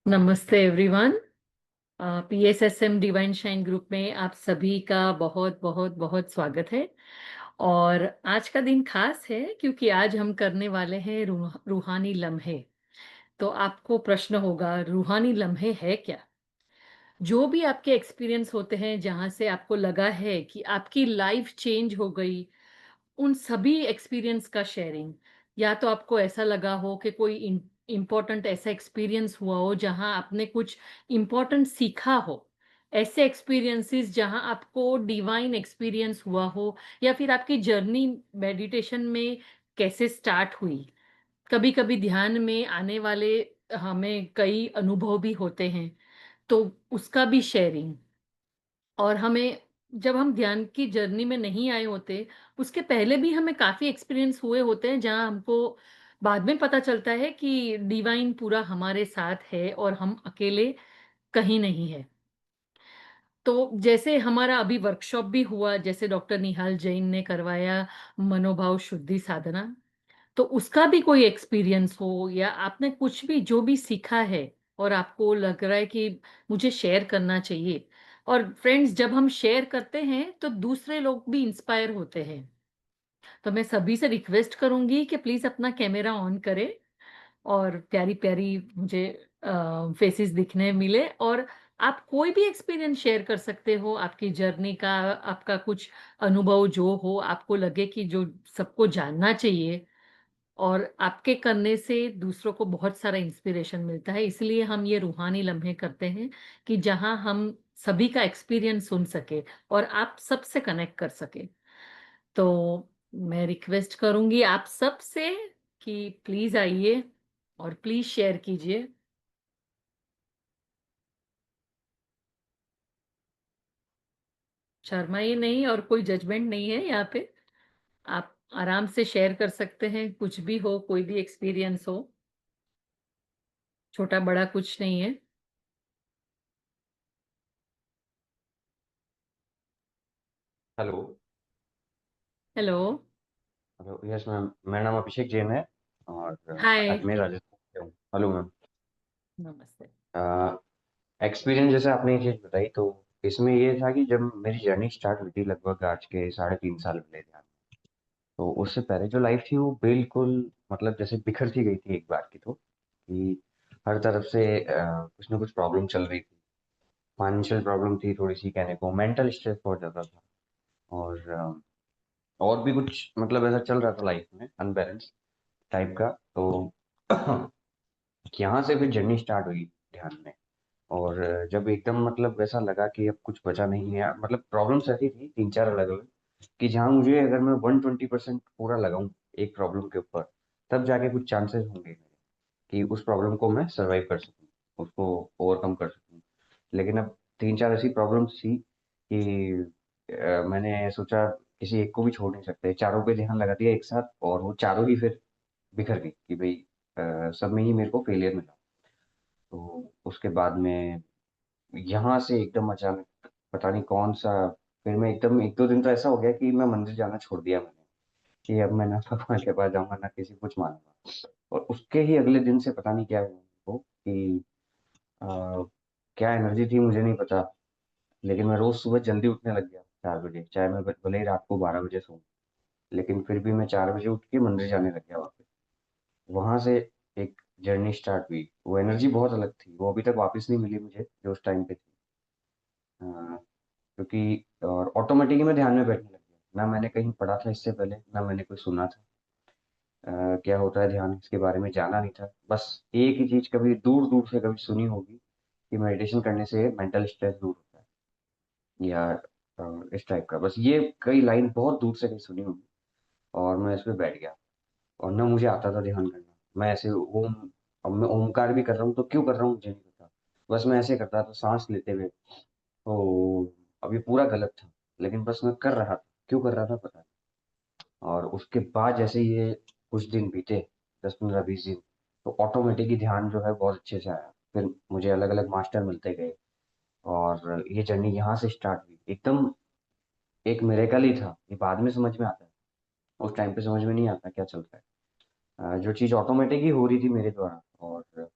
नमस्ते everyone. PSSM divine shine group में आप सभी का बहुत बहुत बहुत स्वागत है। और आज का दिन खास है क्योंकि आज हम करने वाले हैं रूहानी लम्हे। तो आपको प्रश्न होगा, रूहानी लम्हे है क्या? जो भी आपके एक्सपीरियंस होते हैं जहां से आपको लगा है कि आपकी लाइफ चेंज हो गई, उन सभी एक्सपीरियंस का शेयरिंग। या तो आपको ऐसा लगा हो कि कोई इम्पोर्टेंट ऐसा एक्सपीरियंस हुआ हो जहां आपने कुछ इम्पोर्टेंट सीखा हो, ऐसे एक्सपीरियंसेस जहां आपको डिवाइन एक्सपीरियंस हुआ हो, या फिर आपकी जर्नी मेडिटेशन में कैसे स्टार्ट हुई। कभी कभी ध्यान में आने वाले हमें कई अनुभव भी होते हैं, तो उसका भी शेयरिंग। और हमें, जब हम ध्यान की जर्नी में नहीं आए होते, उसके पहले भी हमें काफ़ी एक्सपीरियंस हुए होते हैं जहाँ हमको बाद में पता चलता है कि डिवाइन पूरा हमारे साथ है और हम अकेले कहीं नहीं है। तो जैसे हमारा अभी वर्कशॉप भी हुआ, जैसे डॉक्टर निहाल जैन ने करवाया मनोभाव शुद्धि साधना, तो उसका भी कोई एक्सपीरियंस हो या आपने कुछ भी जो भी सीखा है और आपको लग रहा है कि मुझे शेयर करना चाहिए। और फ्रेंड्स, जब हम शेयर करते हैं तो दूसरे लोग भी इंस्पायर होते हैं। तो मैं सभी से रिक्वेस्ट करूंगी कि प्लीज अपना कैमरा ऑन करें और प्यारी प्यारी मुझे फेसेस दिखने मिले। और आप कोई भी एक्सपीरियंस शेयर कर सकते हो, आपकी जर्नी का, आपका कुछ अनुभव जो हो, आपको लगे कि जो सबको जानना चाहिए। और आपके करने से दूसरों को बहुत सारा इंस्पिरेशन मिलता है, इसलिए हम ये रूहानी लम्हे करते हैं कि जहां हम सभी का एक्सपीरियंस सुन सके और आप सबसे कनेक्ट कर सके। तो मैं रिक्वेस्ट करूंगी आप सब से कि प्लीज आइए और प्लीज शेयर कीजिए। शर्माइए नहीं, और कोई जजमेंट नहीं है यहाँ पे। आप आराम से शेयर कर सकते हैं, कुछ भी हो, कोई भी एक्सपीरियंस हो, छोटा बड़ा कुछ नहीं है। Hello. Hello. Hello, yes ma'am. मेरा नाम अभिषेक जैन है और हाय। अजमेर राजस्थान से हूँ। Hello ma'am. नमस्ते। एक्सपीरियंस जैसे आपने ये चीज़ बताई, तो इसमें ये था कि जब मेरी जर्नी स्टार्ट हुई थी लगभग आज के 3.5 साल पहले ध्यान, तो उससे पहले जो लाइफ थी वो बिल्कुल मतलब जैसे बिखर सी गई थी एक बार की, तो कि हर तरफ से कुछ ना कुछ प्रॉब्लम चल रही थी। फाइनेंशियल प्रॉब्लम थी थोड़ी सी, कहने को मेंटल स्ट्रेस बहुत ज़्यादा था। और भी कुछ मतलब ऐसा चल रहा था लाइफ में, अनबैलेंस टाइप का। तो यहाँ से फिर जर्नी स्टार्ट हुई ध्यान में। और जब एकदम मतलब वैसा लगा कि अब कुछ बचा नहीं है, मतलब प्रॉब्लम्स ऐसी थी 3-4 अलग अलग, कि जहाँ मुझे अगर मैं 120% पूरा लगाऊं एक प्रॉब्लम के ऊपर, तब जाके कुछ चांसेस होंगे मेरे कि उस प्रॉब्लम को मैं सरवाइव कर सकूं, उसको ओवरकम कर सकूं। लेकिन अब 3-4 ऐसी प्रॉब्लम्स थी कि मैंने सोचा किसी एक को भी छोड़ नहीं सकते, चारों पे ध्यान लगा दिया एक साथ, और वो चारों ही फिर बिखर गई कि भाई सब में ही मेरे को फेलियर मिला। तो उसके बाद में यहाँ से एकदम अचानक पता नहीं कौन सा, फिर मैं एकदम 1-2 दिन तो ऐसा हो गया कि मैं मंदिर जाना छोड़ दिया मैंने, कि अब मैं ना भगवान के पास जाऊंगा ना किसी को कुछ मानूंगा। और उसके ही अगले दिन से पता नहीं क्या हुआ उनको कि अ, क्या एनर्जी थी मुझे नहीं पता, लेकिन मैं रोज सुबह जल्दी उठने लग गया 4 बजे, चाहे मैं भले ही रात को 12 बजे सोऊं, लेकिन फिर भी मैं 4 बजे उठ के मंदिर जाने लग गया वापस। वहां से एक जर्नी स्टार्ट हुई। वो एनर्जी बहुत अलग थी, वो अभी तक वापस नहीं मिली मुझे जो उस टाइम पे थी। अ, क्योंकि और ऑटोमेटिकली मैं ध्यान में बैठने लग गया, ना मैंने कहीं पढ़ा था इससे पहले, ना मैंने कोई सुना था क्या होता है ध्यान, इसके बारे में जाना नहीं था। बस एक ही चीज कभी दूर दूर से कभी सुनी होगी कि मेडिटेशन करने से मेंटल स्ट्रेस दूर होता है, या इस टाइप का, बस ये कई लाइन बहुत दूर से कहीं सुनी होगी। और मैं इस पे बैठ गया, और ना मुझे आता था ध्यान करना। मैं ऐसे ओम, अब मैं ओमकार भी कर रहा हूँ तो क्यों कर रहा हूँ मुझे नहीं पता, बस मैं ऐसे करता था सांस लेते हुए। तो अब ये पूरा गलत था, लेकिन बस मैं कर रहा था, क्यों कर रहा था पता नहीं। और उसके बाद जैसे ये कुछ दिन बीते, 10-15-20 दिन, तो ऑटोमेटिक ही ध्यान जो है बहुत अच्छे से आया। फिर मुझे अलग अलग मास्टर मिलते गए, और ये जर्नी यहाँ से स्टार्ट हुई। एकदम एक मिरेकल ही था, ये बाद में समझ में आता है। उस टाइम पे समझ में नहीं आता क्या चल रहा है। जो चीज़ ऑटोमेटिक ही हो रही थी मेरे द्वारा, और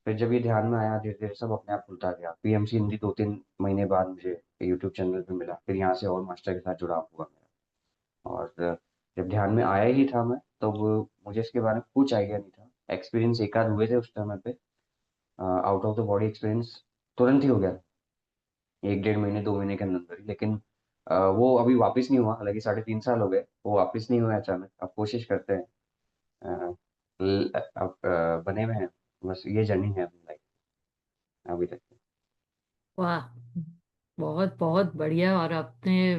फिर जब ये ध्यान में आया, धीरे धीरे सब अपने आप खुलता गया। पीएमसी हिंदी 2-3 महीने बाद मुझे यूट्यूब चैनल पे मिला, फिर यहाँ से और मास्टर के साथ जुड़ाव हुआ मेरा। और जब ध्यान में आया ही था मैं, तब मुझे इसके बारे में कुछ आइडिया नहीं था। एक्सपीरियंस एक आध हुए थे उस समय पे, out of the body experience तुरंत ही हो गया, 1-1.5 महीने 2 महीने के अंदर ही। लेकिन वो अभी वापस नहीं हुआ, हालांकि 3.5 साल हो गए, वो वापस नहीं हुआ अचानक। अब कोशिश करते हैं। अब बने हुए हैं, बस ये जर्नी है अपनी लाइफ अभी तक की। वाह, बहुत बहुत बढ़िया। और आपने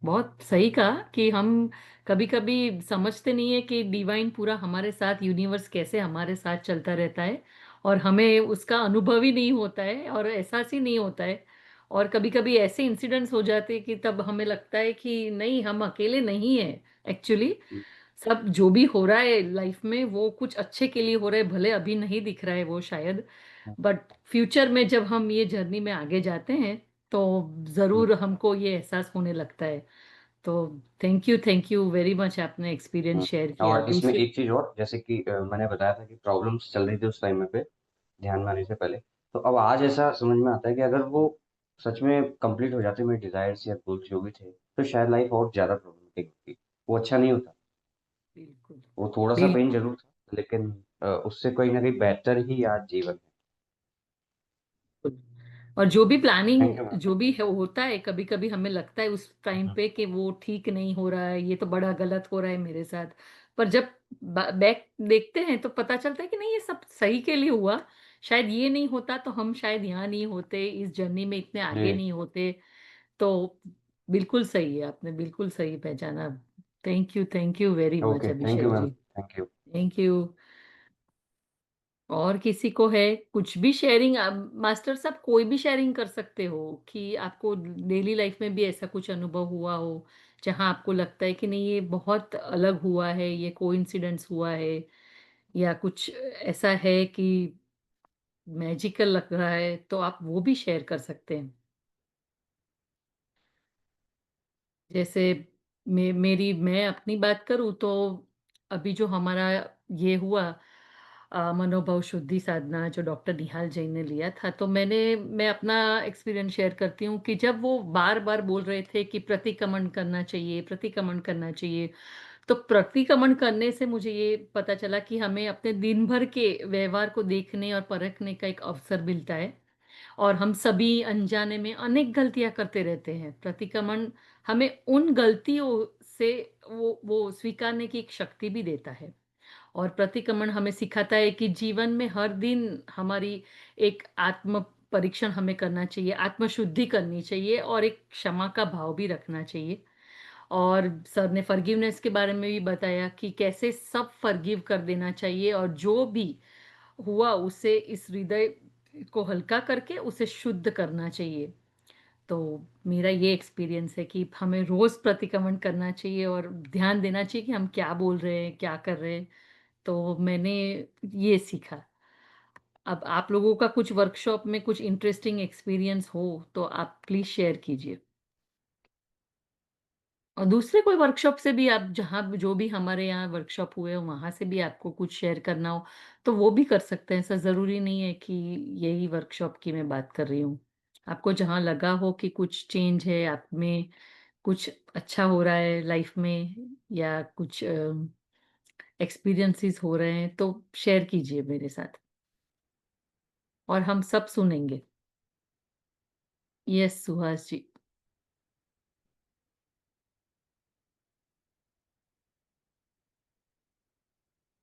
बहुत सही कहा कि हम कभी कभी समझते नहीं है कि डिवाइन पूरा हमारे साथ, यूनिवर्स कैसे हमारे साथ चलता रहता है, और हमें उसका अनुभव ही नहीं होता है और एहसास ही नहीं होता है। और कभी कभी ऐसे इंसिडेंट्स हो जाते हैं कि तब हमें लगता है कि नहीं, हम अकेले नहीं हैं एक्चुअली। सब जो भी हो रहा है लाइफ में वो कुछ अच्छे के लिए हो रहा है, भले अभी नहीं दिख रहा है वो शायद, बट फ्यूचर में जब हम ये जर्नी में आगे जाते हैं तो हम्म। जरूर हमको ये एहसास होने लगता है। तो थैंक यू वेरी मच, आपने एक्सपीरियंस शेयर किया। और इसमें दूसरे, एक चीज और, जैसे कि मैंने बताया था कि प्रॉब्लम्स चल रही थी उस टाइम में पे, ध्यान में आने से पहले। तो अब आज ऐसा समझ में आता है कि अगर वो सच में कंप्लीट हो जाते, मेरे डिजायर्स या गोल्स जो भी थे, तो शायद लाइफ और ज्यादा प्रॉब्लमेटिक होती, वो अच्छा नहीं होता। बिल्कुल वो थोड़ा सा पेन बिल्कुल। जरूर था, लेकिन उससे कहीं ना कहीं बेहतर ही आज जीवन है। और जो भी थैंक यू प्लानिंग मैम। जो भी है होता है, कभी कभी हमें लगता है उस टाइम पे कि वो ठीक नहीं हो रहा है, ये तो बड़ा गलत हो रहा है मेरे साथ। पर जब बैक देखते हैं तो पता चलता है कि नहीं, ये सब सही के लिए हुआ। शायद ये नहीं होता तो हम शायद यहाँ नहीं होते, इस जर्नी में इतने आगे जी। नहीं होते। तो बिल्कुल सही है, आपने बिल्कुल सही पहचाना। Thank you very much okay, thank you Abhishek ma'am, ji. Thank you. Thank you. और किसी को है कुछ भी शेयरिंग, मास्टर साहब कोई भी शेयरिंग कर सकते हो कि आपको डेली लाइफ में भी ऐसा कुछ अनुभव हुआ हो जहां आपको लगता है कि नहीं, ये बहुत अलग हुआ है, ये कोइंसिडेंस हुआ है, या कुछ ऐसा है कि मैजिकल लग रहा है, तो आप वो भी शेयर कर सकते हैं। जैसे मैं अपनी बात करूँ तो अभी जो हमारा ये हुआ मनोभाव शुद्धि साधना जो डॉक्टर निहाल जैन ने लिया था, तो मैं अपना एक्सपीरियंस शेयर करती हूँ कि जब वो बार बार बोल रहे थे कि प्रतिक्रमण करना चाहिए, प्रतिक्रमण करना चाहिए, तो प्रतिक्रमण करने से मुझे ये पता चला कि हमें अपने दिन भर के व्यवहार को देखने और परखने का एक अवसर मिलता है। और हम सभी अनजाने में अनेक गलतियां करते रहते हैं। प्रतिक्रमण हमें उन गलतियों से वो स्वीकारने की एक शक्ति भी देता है। और प्रतिक्रमण हमें सिखाता है कि जीवन में हर दिन हमारी एक आत्म परीक्षण हमें करना चाहिए, आत्मशुद्धि करनी चाहिए और एक क्षमा का भाव भी रखना चाहिए। और सर ने फॉरगिवनेस के बारे में भी बताया कि कैसे सब फॉरगिव कर देना चाहिए, और जो भी हुआ उसे इस हृदय को हल्का करके उसे शुद्ध करना चाहिए। तो मेरा ये एक्सपीरियंस है कि हमें रोज प्रतिक्रमण करना चाहिए और ध्यान देना चाहिए कि हम क्या बोल रहे हैं, क्या कर रहे हैं। तो मैंने ये सीखा। अब आप लोगों का कुछ वर्कशॉप में कुछ इंटरेस्टिंग एक्सपीरियंस हो तो आप प्लीज शेयर कीजिए। और दूसरे कोई वर्कशॉप से भी, आप जहाँ जो भी हमारे यहाँ वर्कशॉप हुए हो वहां से भी आपको कुछ शेयर करना हो तो वो भी कर सकते हैं। ऐसा जरूरी नहीं है कि यही वर्कशॉप की मैं बात कर रही हूँ। आपको जहाँ लगा हो कि कुछ चेंज है आप में, कुछ अच्छा हो रहा है लाइफ में, या कुछ एक्सपीरियंसेस हो रहे हैं, तो शेयर कीजिए मेरे साथ और हम सब सुनेंगे। Yes Suhas ji.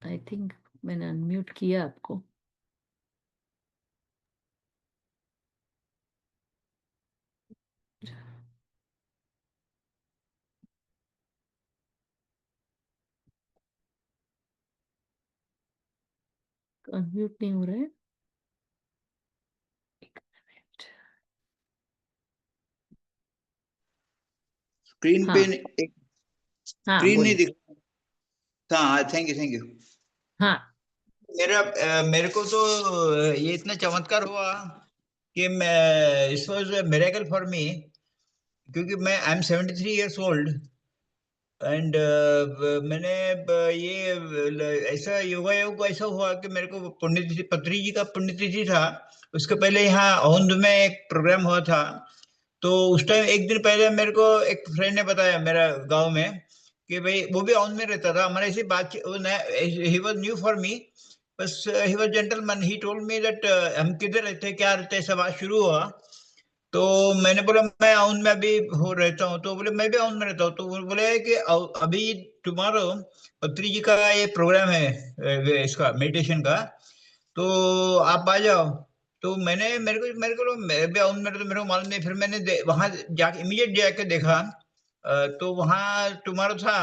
I think मैंने अनम्यूट किया आपको। अनम्यूट नहीं हो रहा है। एक मिनट। स्क्रीन पे हाँ एक हाँ स्क्रीन नहीं बोलिए। दिख। हाँ, थैंक यू, थैंक यू। हाँ मेरे को तो ये इतना चमत्कार हुआ कि मैं it was miracle for me, क्योंकि मैं I M 73 years old. And मैंने ये ऐसा योगा योग ऐसा हुआ कि मेरे को पुण्यतिथि पत्री जी का पुण्यतिथि था। उसके पहले यहाँ औंध में एक प्रोग्राम हुआ था। तो उस टाइम एक दिन पहले मेरे को एक फ्रेंड ने बताया मेरा गांव में कि भाई वो भी औंध में रहता था। हमारे ऐसी बात, he was new for me, बस he was gentleman. He told me that हम किधर रहते हैं, क्या रहते हैं, सब बात शुरू हुआ। तो मैंने बोला मैं औंध में अभी हो रहता हूँ। तो बोले मैं भी औंध में रहता हूँ। तो वो बोले कि अभी टुमारो पत्री जी का ये प्रोग्राम है, इसका मेडिटेशन का, तो आप आ जाओ। तो मैं भी औंध में रहता, मेरे को मालूम नहीं। फिर मैंने वहां जाके इमीडिएट जाके देखा, तो वहां टुमारो था।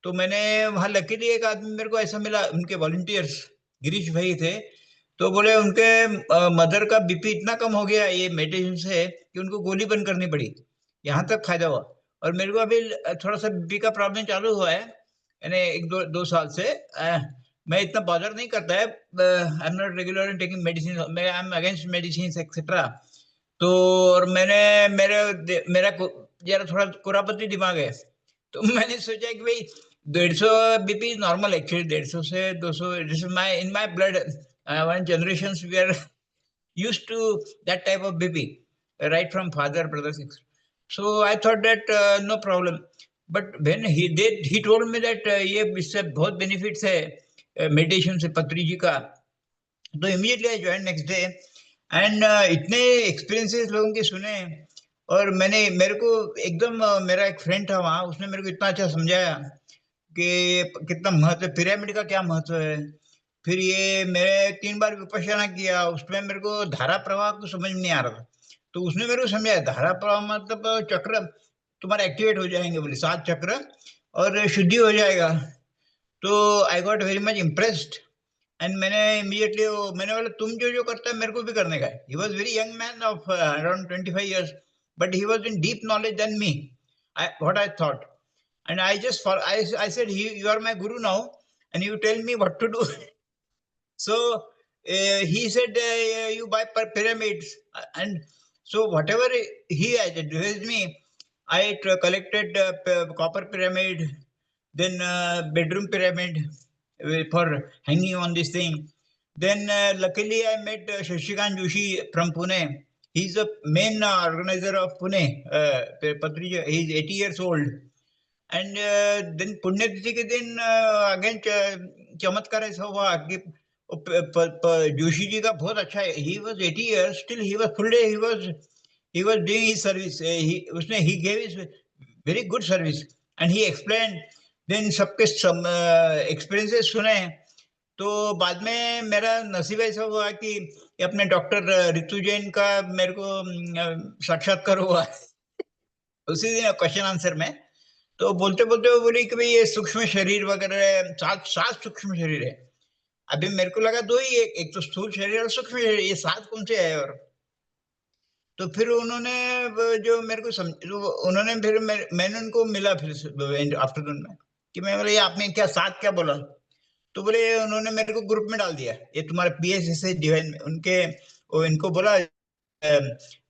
तो मैंने वहां लकीली एक आदमी मेरे को ऐसा मिला, उनके वॉलंटियर्स गिरीश भाई थे। तो बोले उनके मदर का बीपी इतना कम हो गया ये मेडिटेशन से कि उनको गोली बंद करनी पड़ी, यहाँ तक फायदा हुआ। और मेरे को अभी थोड़ा सा बीपी का प्रॉब्लम चालू हुआ है, यानी एक दो साल से। मैं इतना बॉदर नहीं करता है, I am not regular in taking medicine, मैं I am against medicine etcetera. तो और मेरा जरा थोड़ा कुरापति दिमाग है। तो मैंने सोचा कि भाई 150 बीपी नॉर्मल, एक्चुअली 150 से 200 my in my blood, one generations we are used to that type of BP, right from father, brothers. So I thought that no problem. But when he told me that ये इससे बहुत benefits है meditation से पत्री जी का, तो immediately I join next day. And इतने experiences लोगों के सुने। और मेरे को एकदम मेरा एक फ्रेंड था वहाँ, उसने मेरे को इतना अच्छा समझाया कि कितना महत्व है, पिरामिड का क्या महत्व है। फिर ये मैंने 3 बार विपश्यना किया, उसमें मेरे को धारा प्रवाह को समझ में नहीं आ रहा था। तो उसने मेरे को समझाया धारा प्रवाह मतलब चक्र तुम्हारे एक्टिवेट हो जाएंगे, बोले 7 चक्र, और शुद्धि हो जाएगा। तो I got very much impressed. And मैंने बोला तुम जो जो करता है मेरे को भी करने का है। He was very young man of around 25 years, but he was in deep knowledge than me, what I thought. And I just for I said, you are my guru now, and you tell me what to do. So he said, you buy pyramids, and so whatever he had advised me, I collected copper pyramid, then bedroom pyramid for hanging on this thing. Then luckily I met Shashikant Joshi from Pune. He's the main organizer of Pune. Patrija, he's 80 years old. And then पुण्यतिथि के दिन again चमत्कार ऐसा हुआ कि जोशी जी का बहुत अच्छा है। He was 80 years, still he was full day, he was doing his service. He gave his very good service and he explain. Then सबके एक्सपीरियंसेस सुने। तो बाद में मेरा नसीब ऐसा हुआ कि अपने डॉक्टर ऋतु जैन का मेरे को साक्षात्कार हुआ उसी दिन क्वेश्चन आंसर में। तो बोलते बोलते वो बोली कि भाई ये सूक्ष्म शरीर वगैरह 7 सूक्ष्म शरीर है। अभी मेरे को लगा 2 ही, एक तो स्थूल शरीर और सूक्ष्म शरीर, ये 7 कौन से है। और तो फिर उन्होंने जो मेरे को उन्होंने फिर मैंने उनको मिला फिर आफ्टरनून में कि मैं बोला ये आपने क्या 7 क्या बोला। तो बोले उन्होंने मेरे को ग्रुप में डाल दिया, ये तुम्हारे PSS डिवाइन उनके इनको बोला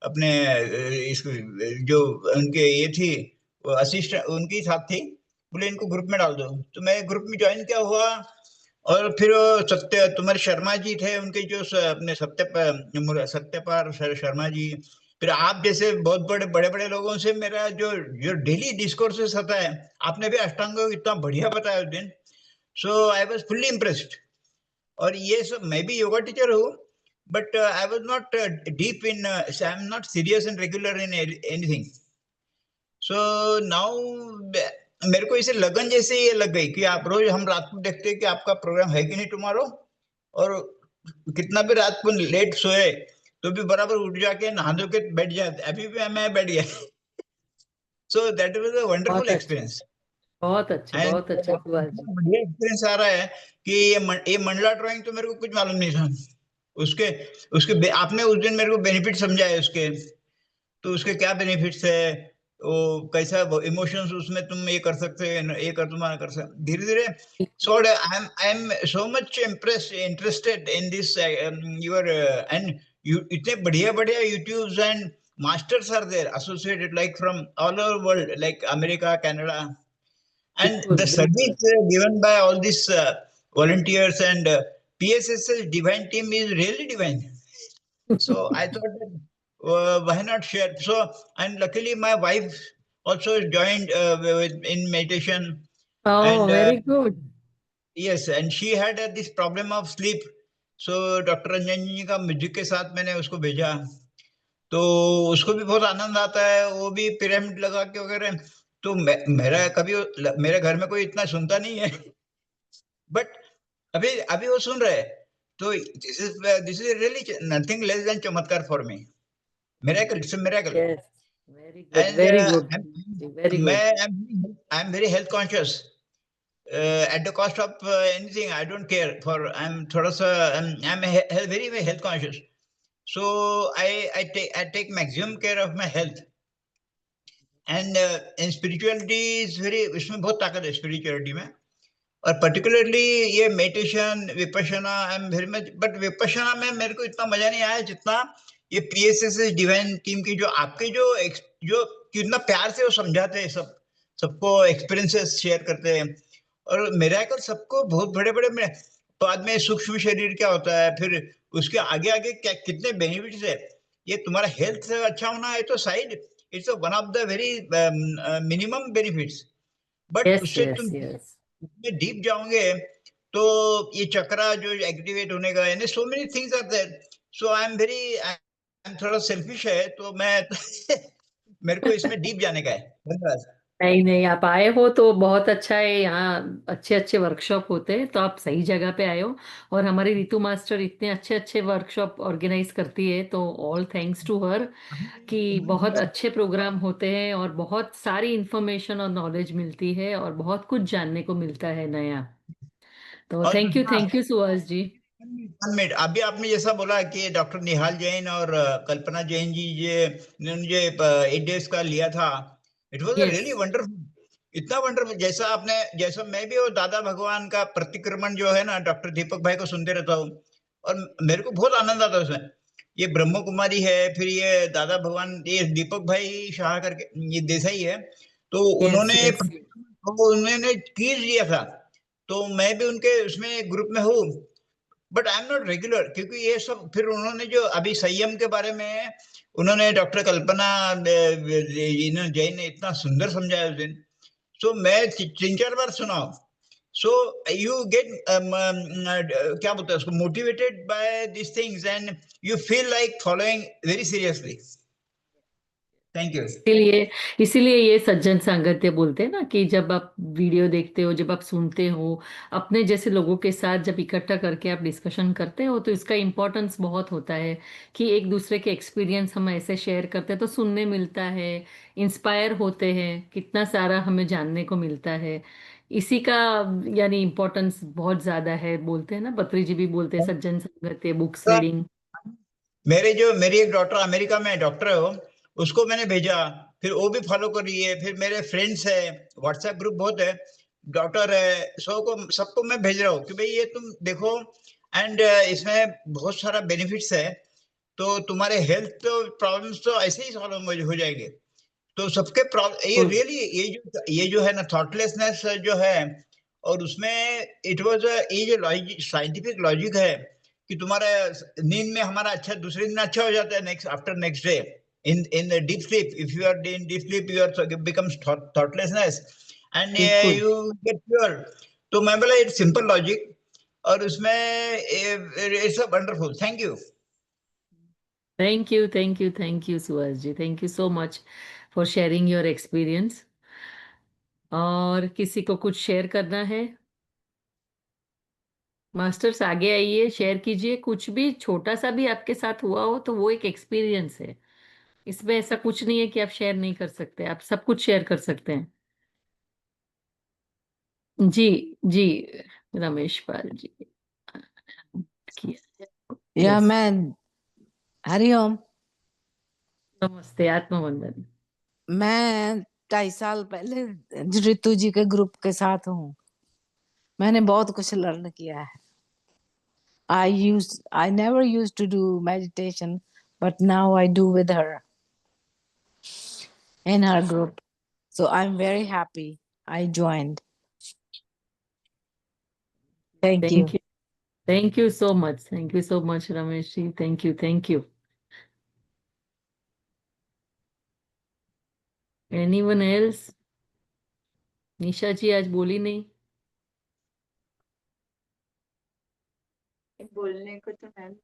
अपने इसको जो उनके ये थी असिस्टेंट उनकी साथ थी, बोले इनको ग्रुप में डाल दो। तो मैं ग्रुप में ज्वाइन किया हुआ। और फिर तुम्हारे शर्मा जी थे, उनके जो अपने सत्यपाल शर्मा जी। फिर आप जैसे बहुत बड़े बड़े बड़े लोगों से मेरा जो जो डेली डिस्कोर्सेस होता है, आपने भी अष्टांग योग इतना बढ़िया बताया उस दिन। सो आई वाज फुल्ली इम्प्रेस्ड। और ये सब, मैं भी योगा टीचर हूँ, but I was not deep in, I am not serious and regular in anything. So now मेरे को इसे लगन जैसे ये लग गई कि आप रोज हम रात को देखते हैं कि आपका प्रोग्राम है कि नहीं टुमारो, और कितना भी रात को लेट सोए तो भी बराबर उठ जाके नहा धो के बैठ जाते। अभी भी मैं बैठ गया। So that was a wonderful experience. And बहुत अच्छा सुभाष जी। बढ़िया एक्सपीरियंस आ रहा है कि ये मंडला ड्राइंग तो मेरे को कुछ मालूम नहीं था। उसके उसके आपने उस दिन मेरे को बेनिफिट समझाए उसके, तो उसके क्या बेनिफिट्स है, वो कैसा इमोशंस उसमें तुम ये कर सकते हो, ये कर तुम्हारा कर सकते धीरे धीरे। So I am so much interested in this your and you इतने बढ़िया बढ़िया YouTubes and masters are there associated like from all over world, like America, Canada. And बिल्कुल, the बिल्कुल। service given by all these volunteers and PSS's divine team is really divine. So I thought that, why not share? So, and luckily my wife also joined in meditation, Oh, and very good. yes, and she had this problem of sleep. So doctor Ranjan ji का music के साथ मैंने उसको भेजा, तो उसको भी बहुत आनंद आता है, वो भी पिरामिड लगा के वगैरह। तो मेरा कभी मेरे घर में कोई इतना सुनता नहीं है, बट अभी अभी वो सुन रहे हैं। तो this is really nothing less than चमत्कार for me, miracle, it's a miracle. Yes, very good, and very good. Very मैं good. I am very health conscious, at the cost of anything, I don't care for, I'm thoda sa, very very health conscious. So I take maximum care of my health. And in spirituality is very, इसमें बहुत ताकत है spirituality में। और particularly ये meditation Vipassana, I am very much, but Vipassana में मेरे को इतना मजा नहीं आया जितना ये पीएसएस डिवाइन टीम की, जो आपके जो कितना प्यार से वो समझाते हैं, सबको एक्सपीरियंसेस शेयर करते हैं। और मिरेकल सबको बहुत बड़े बड़े में, बाद में सूक्ष्म शरीर क्या होता है, फिर उसके आगे आगे क्या कितने बेनिफिट्स है। ये तुम्हारा हेल्थ अच्छा होना है तो side, it's one of the very minimum benefits, but Yes, उससे yes, तुम yes. में डीप जाओगे तो ये चक्रा जो एक्टिवेट होने का है, so many things are there. So I am थोड़ा सेल्फिश है, तो मैं मेरे को इसमें डीप जाने का है। धन्यवाद। नहीं नहीं, आप आए हो तो बहुत अच्छा है। यहाँ अच्छे अच्छे वर्कशॉप होते हैं, तो आप सही जगह पे आए हो। और हमारी रितु मास्टर इतने अच्छे अच्छे वर्कशॉप ऑर्गेनाइज करती है, तो ऑल थैंक्स टू हर कि बहुत अच्छे प्रोग्राम होते हैं और बहुत सारी इंफॉर्मेशन और नॉलेज मिलती है और बहुत कुछ जानने को मिलता है नया। तो और thank you Suhas ji. 1 minute, अभी आपने जैसा बोला कि डॉक्टर निहाल जैन और कल्पना जैन जी, ये इन्होंने जो 8 days का लिया था, it was yes, really wonderful. इतना वंडरफुल, जैसा आपने, जैसा मैं भी वो दादा भगवान का प्रतिक्रमण जो है ना, डॉक्टर दीपक भाई को सुनते रहता हूँ, और मेरे को बहुत आनंद आता है उसमें। ये ब्रह्म कुमारी है, फिर ये दादा भगवान, ये दीपक भाई शाह करके ये देसाई है, तो यस, उन्होंने यस। उन्होंने कीज लिया था। तो मैं भी उनके उसमें ग्रुप में हूँ, but I am not regular, क्योंकि ये सब फिर उन्होंने जो अभी संयम के बारे में उन्होंने डॉक्टर कल्पना जैन ने इतना सुंदर समझाया उस दिन। सो मैं 3-4 बार सुना। सो यू गेट क्या बोलते हैं उसको, motivated by this things, and you feel like following very seriously. Thank you. इसीलिए इसीलिए ये सज्जन सांगत्य बोलते हैं ना, कि जब आप वीडियो देखते हो, जब आप सुनते हो, अपने जैसे लोगों के साथ जब इकट्ठा करके आप डिस्कशन करते हो, तो इसका इम्पोर्टेंस बहुत होता है कि एक दूसरे के एक्सपीरियंस हम ऐसे शेयर करते हैं तो सुनने मिलता है, इंस्पायर होते हैं, कितना सारा हमें जानने को मिलता है। इसी का यानी इम्पोर्टेंस बहुत ज्यादा है। बोलते हैं ना, बत्री जी भी बोलते हैं, सज्जन संगत्य, बुक्स रीडिंग। मेरी एक डॉटर अमेरिका में डॉक्टर है, वो, उसको मैंने भेजा, फिर वो भी फॉलो कर रही है, फिर मेरे फ्रेंड्स है, व्हाट्सएप ग्रुप बहुत है, डॉक्टर है, सबको मैं भेज रहा हूँ कि भाई ये तुम देखो, एंड इसमें बहुत सारा बेनिफिट्स है, तो तुम्हारे हेल्थ प्रॉब्लम्स तो ऐसे ही सॉल्व हो जाएंगे। तो सबके प्रॉब्लम, ये रियली, ये जो है ना थॉटलेसनेस जो है, और उसमें इट वाज, ये जो लॉजिक, साइंटिफिक लॉजिक है कि तुम्हारा नींद में हमारा अच्छा, दूसरे दिन अच्छा हो जाता है, next after next day, in deep sleep, if you are in deep sleep you are becomes thoughtlessness, and बिल्कुल। You get pure. तो मैं बोला इट्स सिंपल लॉजिक, और उसमें it's a wonderful. Thank you. Thank you Suhas ji, thank you so much for sharing your experience. और किसी को कुछ शेयर करना है? मास्टर्स आगे आइए, शेयर कीजिए, कुछ भी छोटा सा भी आपके साथ हुआ हो तो वो एक एक्सपीरियंस है। इसमें ऐसा कुछ नहीं है कि आप शेयर नहीं कर सकते, आप सब कुछ शेयर कर सकते हैं। जी, जी, रमेश पाल जी किया। या यस। मैं हरिओम। नमस्ते, आत्मवंदन। मैं 2.5 साल पहले ऋतु जी के ग्रुप के साथ हूँ। मैंने बहुत कुछ लर्न किया है। I never used to do meditation, but now I do with her in her group. So I'm very happy I joined. Thank you. Thank you. Thank you so much. Thank you so much, Ramesh ji. Thank you. Thank you. Anyone else? निशा जी आज बोली नहीं। बोलने को तो ma'am,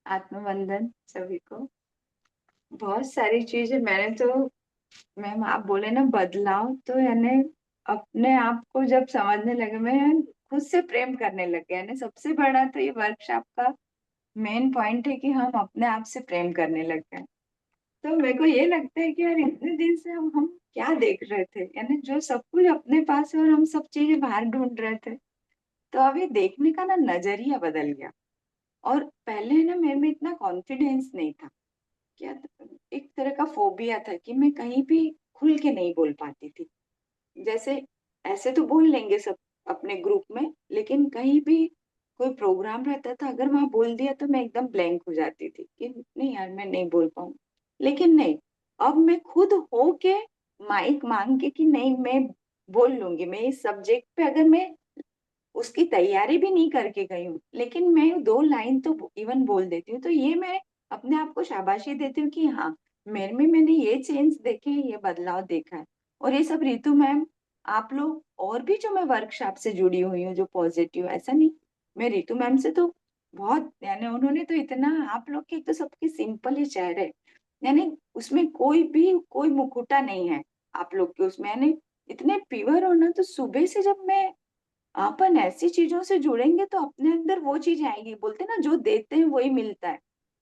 आत्मवंदन सभी को। बहुत सारी चीजें मैंने तो, मैम आप बोले ना बदलाव, तो यानी अपने आप को जब समझने लगे, मैं खुद से प्रेम करने लगे। यानी सबसे बड़ा तो ये वर्कशॉप का मेन पॉइंट है कि हम अपने आप से प्रेम करने लग गए। तो मेरे को ये लगता है कि यार इतने दिन से हम क्या देख रहे थे, यानी जो सब कुछ अपने पास है और हम सब चीजें बाहर ढूंढ रहे थे। तो अभी देखने का ना नजरिया बदल गया। और पहले ना मेरे में इतना कॉन्फिडेंस नहीं था, क्या एक तरह का फोबिया था कि मैं कहीं भी खुल के नहीं बोल पाती थी। जैसे ऐसे तो बोल लेंगे सब अपने ग्रुप में, लेकिन कहीं भी कोई प्रोग्राम रहता था, अगर वहां बोल दिया तो मैं एकदम ब्लैंक हो जाती थी कि नहीं यार मैं नहीं बोल पाऊँ। लेकिन नहीं, अब मैं खुद हो के माइक मांग के कि नहीं मैं बोल लूंगी। मैं इस सब्जेक्ट पे अगर मैं उसकी तैयारी भी नहीं करके गई हूँ, लेकिन मैं 2 लाइन तो इवन बोल देती हूँ। तो ये मैं अपने आप को शाबाशी देती हूँ कि हाँ, मेरे में मैंने ये चेंज देखे हैं, ये बदलाव देखा है। और ये सब रितु मैम, आप लोग और भी जो मैं वर्कशॉप से जुड़ी हुई हूँ जो पॉजिटिव, ऐसा नहीं, मैं रितु मैम से तो बहुत, यानी उन्होंने तो इतना, आप लोग के तो सबके सिंपल ही चेहरे, यानी उसमें कोई मुखौटा नहीं है आप लोग के उसमें, यानी इतने प्योर हो ना। तो सुबह से जब मैं अपन ऐसी चीजों से जुड़ेंगे तो अपने अंदर वो चीज आएगी। बोलते ना जो देते हैं वही मिलता है,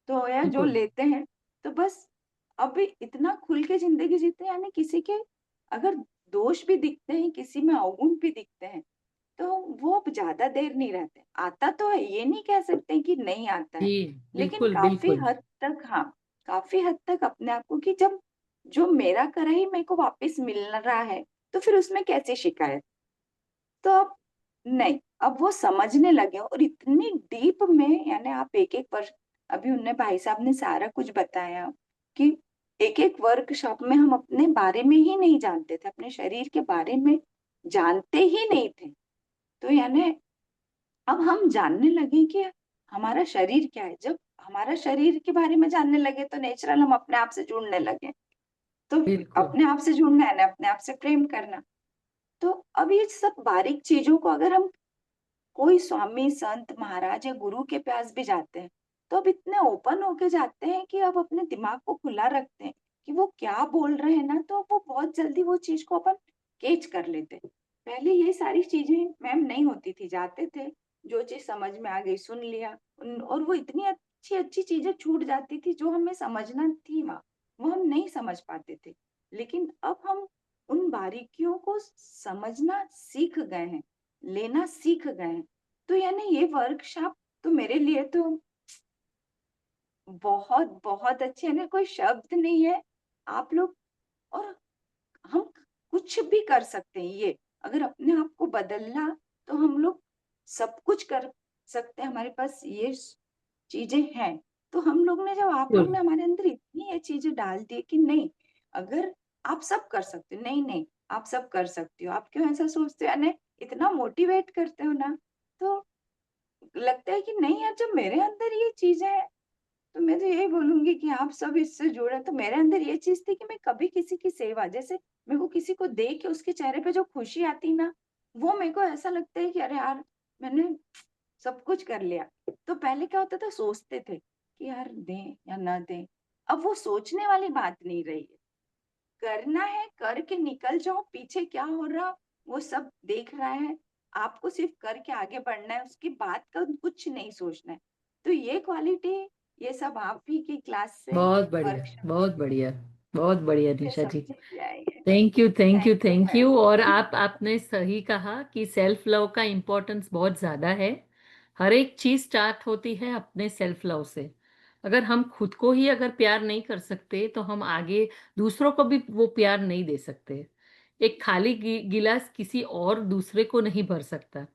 तो या जो बिल्कुल। लेते हैं। तो बस अभी इतना खुल के जिंदगी जीते हैं, यानी किसी के अगर दोष भी दिखते हैं, किसी में अवगुण भी दिखते हैं, तो वो अब ज्यादा देर नहीं रहते। आता तो है, ये नहीं कह सकते कि नहीं आता है, जी लेकिन बिल्कुल काफी बिल्कुल। हद तक, हाँ, काफी हद तक अपने आप को कि जब जो मेरा करा ही मेरे को वापस मिल रहा है, तो फिर उसमें कैसी शिकायत। तो अब नहीं, अब वो समझने लगे। और इतनी डीप में, यानी आप एक एक वर्ष, अभी उनने भाई साहब ने सारा कुछ बताया कि एक एक वर्कशॉप में हम अपने बारे में ही नहीं जानते थे, अपने शरीर के बारे में जानते ही नहीं थे। तो यानी अब हम जानने लगे कि हमारा शरीर क्या है। जब हमारा शरीर के बारे में जानने लगे तो नेचुरल हम अपने आप से जुड़ने लगे। तो बिल्कुल अपने आप से जुड़ना है ना, अपने आप से प्रेम करना। तो अब ये सब बारीक चीजों को अगर हम, कोई स्वामी संत महाराज या गुरु के पास भी जाते हैं, तो अब इतने ओपन होके जाते हैं कि अब अपने दिमाग को खुला रखते हैं कि वो क्या बोल रहे हैं ना, तो वो बहुत जल्दी वो चीज को अपन कैच कर लेते हैं। पहले ये सारी चीजें मैम नहीं होती थी, जाते थे जो चीज समझ में आ गई सुन लिया, और वो इतनी अच्छी अच्छी चीजें छूट जाती थी जो हमें समझना थी वहाँ, वो हम नहीं समझ पाते थे। लेकिन अब हम उन बारीकियों को समझना सीख गए हैं, लेना सीख गए हैं। तो यानी ये वर्कशॉप तो मेरे लिए तो बहुत बहुत अच्छे है ना, कोई शब्द नहीं है। आप लोग और हम कुछ भी कर सकते हैं। ये अगर अपने आप को बदलना, तो हम लोग सब कुछ कर सकते हैं। हमारे पास ये चीजें हैं। तो हम लोग ने, जब आप लोग बिल्कुल। ने हमारे अंदर इतनी ये चीजें डाल दी कि नहीं, अगर आप सब कर सकते हो, नहीं नहीं आप सब कर सकते हो, आप क्यों ऐसा सोचते हो, यानी इतना मोटिवेट करते हो ना, तो लगता है कि नहीं यार, जब मेरे अंदर ये चीजें हैं, तो मैं तो यही बोलूंगी कि आप सब इससे जुड़े। तो मेरे अंदर ये चीज थी कि मैं कभी किसी की सेवा, जैसे मेरे को किसी को देख के उसके चेहरे पे जो खुशी आती ना, वो मेरे को ऐसा लगता है कि अरे यार मैंने सब कुछ कर लिया। तो पहले क्या होता था, सोचते थे कि यार दें या ना दें। अब वो सोचने वाली बात नहीं रही है, करना है, करके निकल जाओ। पीछे क्या हो रहा वो सब देख रहा है, आपको सिर्फ करके आगे बढ़ना है, उसकी बात का कुछ नहीं सोचना है। तो ये क्वालिटी, ये सब आप ही की क्लास से, बहुत बढ़िया वर्कशॉप बहुत बढ़िया। बहुत बढ़िया से निशा सब जी। चीजें आई है। Thank you thank you thank you thank ma'am. You. और आपने सही कहा कि सेल्फ लव का इम्पोर्टेंस बहुत ज्यादा है। हर एक चीज स्टार्ट होती है अपने सेल्फ लव से। अगर हम खुद को ही अगर प्यार नहीं कर सकते तो हम आगे दूसरों को भी वो प्यार नहीं दे सकते। एक खाली गिलास किसी और दूसरे को नहीं भर सकता।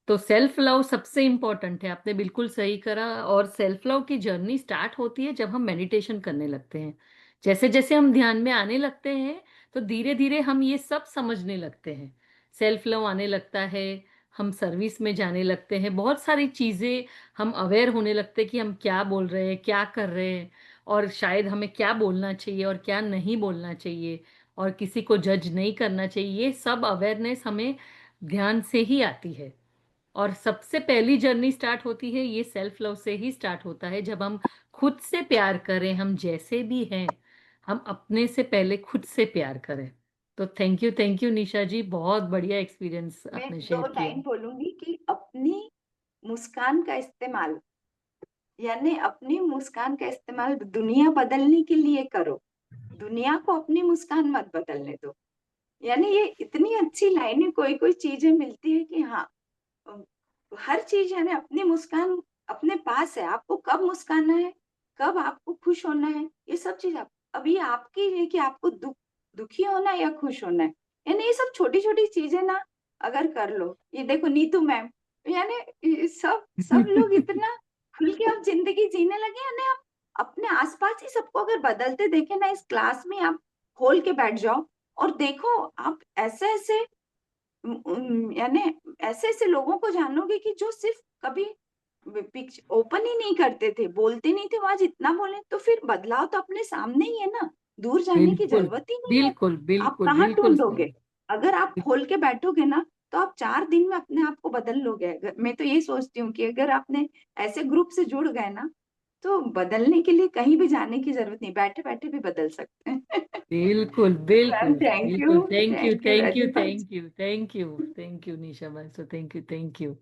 तो सेल्फ लव सबसे इम्पोर्टेंट है। आपने बिल्कुल सही करा। और सेल्फ लव की जर्नी स्टार्ट होती है जब हम मेडिटेशन करने लगते हैं। जैसे जैसे हम ध्यान में आने लगते हैं तो धीरे-धीरे हम ये सब समझने लगते हैं। सेल्फ लव आने लगता है, हम सर्विस में जाने लगते हैं, बहुत सारी चीज़ें हम अवेयर होने लगते हैं कि हम क्या बोल रहे हैं, क्या कर रहे हैं और शायद हमें क्या बोलना चाहिए और क्या नहीं बोलना चाहिए और किसी को जज नहीं करना चाहिए। ये सब अवेयरनेस हमें ध्यान से ही आती है। और सबसे पहली जर्नी स्टार्ट होती है ये सेल्फ लव से ही स्टार्ट होता है जब हम खुद से प्यार करें, हम जैसे भी हैं, हम अपने से पहले खुद से प्यार करें। तो थैंक यू निशा जी, बहुत बढ़िया एक्सपीरियंस मैं आपने 2 शेयर किया। लाइन बोलूंगी कि अपनी मुस्कान का इस्तेमाल, यानी अपनी मुस्कान का इस्तेमाल दुनिया बदलने के लिए करो, दुनिया को अपनी मुस्कान मत बदलने दो। यानी ये इतनी अच्छी लाइनें कोई चीजें मिलती है कि हाँ, हर चीज है ना, अपनी मुस्कान अपने पास है, आपको कब मुस्काना है, कब आपको खुश होना है, ये सब चीज आप अभी आपकी है कि आपको दुखी होना है या खुश होना है। यानी ये सब छोटी छोटी चीजें ना अगर कर लो, ये देखो नीतू मैम, यानी ये सब लोग इतना खुल के अब जिंदगी जीने लगे, यानी आप अपने आसपास ही सबको अगर बदलते देखे ना, इस क्लास में आप खोल के बैठ जाओ और देखो, आप ऐसे ऐसे यानी ऐसे ऐसे लोगों को जानोगे कि जो सिर्फ कभी ओपन ही नहीं करते थे, बोलते नहीं थे, वो आज इतना बोले, तो फिर बदलाव तो अपने सामने ही है ना, दूर जाने की बिल्कुल, जरूरत ही नहीं है। बिल्कुल, आप बिल्कुल, कहाँ बिल्कुल ढूंढोगे? सही। अगर आप खोल के बैठोगे ना, तो आप 4 दिन में अपने आप को बदल लोगे। मैं तो ये सोचती हूँ कि अगर आपने ऐसे ग्रुप से जुड़ गए ना, तो बदलने के लिए कहीं भी जाने की जरूरत नहीं, बैठे बैठे भी बदल सकते हैं। बिल्कुल, बिल्कुल, मैम थैंक यू, बिल्कुल। Thank you, thank you thank very you, much. Thank you, thank you, thank you Nisha Basu, thank you.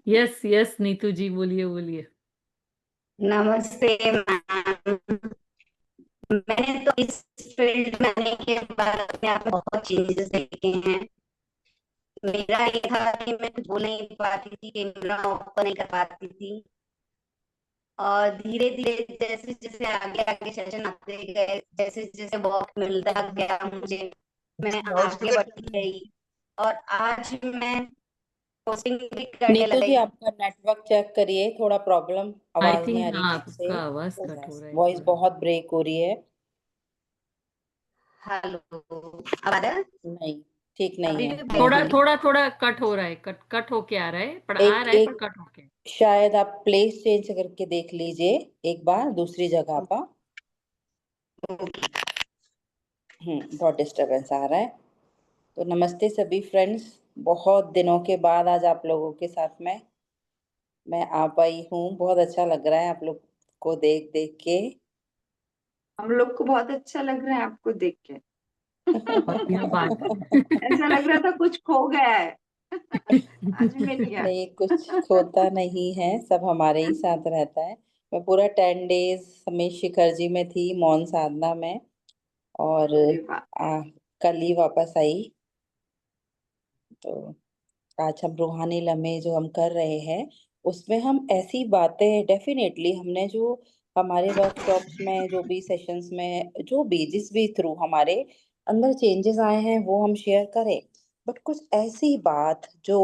Yes, yes Neetu ji, बोलिए, बोलिए। नमस्ते मैम। मैंने तो इस फील्ड में आने के बाद अपने आप में बहुत चेंजेस देखे हैं। मेरा ये था कि मैं कुछ बोल नहीं पाती थी, कैमरा ओपन नहीं कर पाती थी, और धीरे धीरे जैसे जैसे आगे आगे सेशन आते गए, जैसे जैसे वॉक मिलता गया मुझे, मैं लाउड आगे स्पीकर बढ़ती गई और आज मैं पोस्टिंग भी करने नीतू जी, लगी। आपका नेटवर्क चेक करिए, थोड़ा प्रॉब्लम, आई आवाज नहीं आ थिंक रही हाँ, ठीक से, आपका आवाज कट हो रहा है वॉइस थोड़ा। बहुत ब्रेक हो रही है। हेलो, अब आ रहा है? नहीं, ठीक नहीं अभी है, भी थोड़ा नहीं। थोड़ा थोड़ा कट हो रहा है, कट होके आ रहा है, पर आ एक रहा है, पर एक कट होके। शायद आप प्लेस चेंज करके देख लीजिए एक बार दूसरी जगह पर। बहुत डिस्टरबेंस आ रहा है। तो नमस्ते सभी फ्रेंड्स, बहुत दिनों के बाद आज आप लोगों के साथ में मैं आ पाई हूँ। बहुत अच्छा लग रहा है आप लोग को देख देख के। हम लोग को बहुत अच्छा लग रहा है आपको देख के। बढ़िया बात है। ऐसा लग रहा था कुछ खो गया है। आज मिल गया। नहीं, कुछ खोता नहीं है, सब हमारे ही साथ रहता है। मैं पूरा 10 डेज में शिखर जी में थी, मौन साधना में, और अरे वाह, कल ही वापस आई। तो आज हम रूहानी लम्हे जो हम कर रहे हैं, उसमें हम ऐसी बातें डेफिनेटली हमने जो हमारे वर्कशॉप्स में, जो भी सेशंस में, जो भी जिस भी थ्रू हमारे अंदर चेंजेस आए हैं वो हम शेयर करें। बट कुछ ऐसी बात जो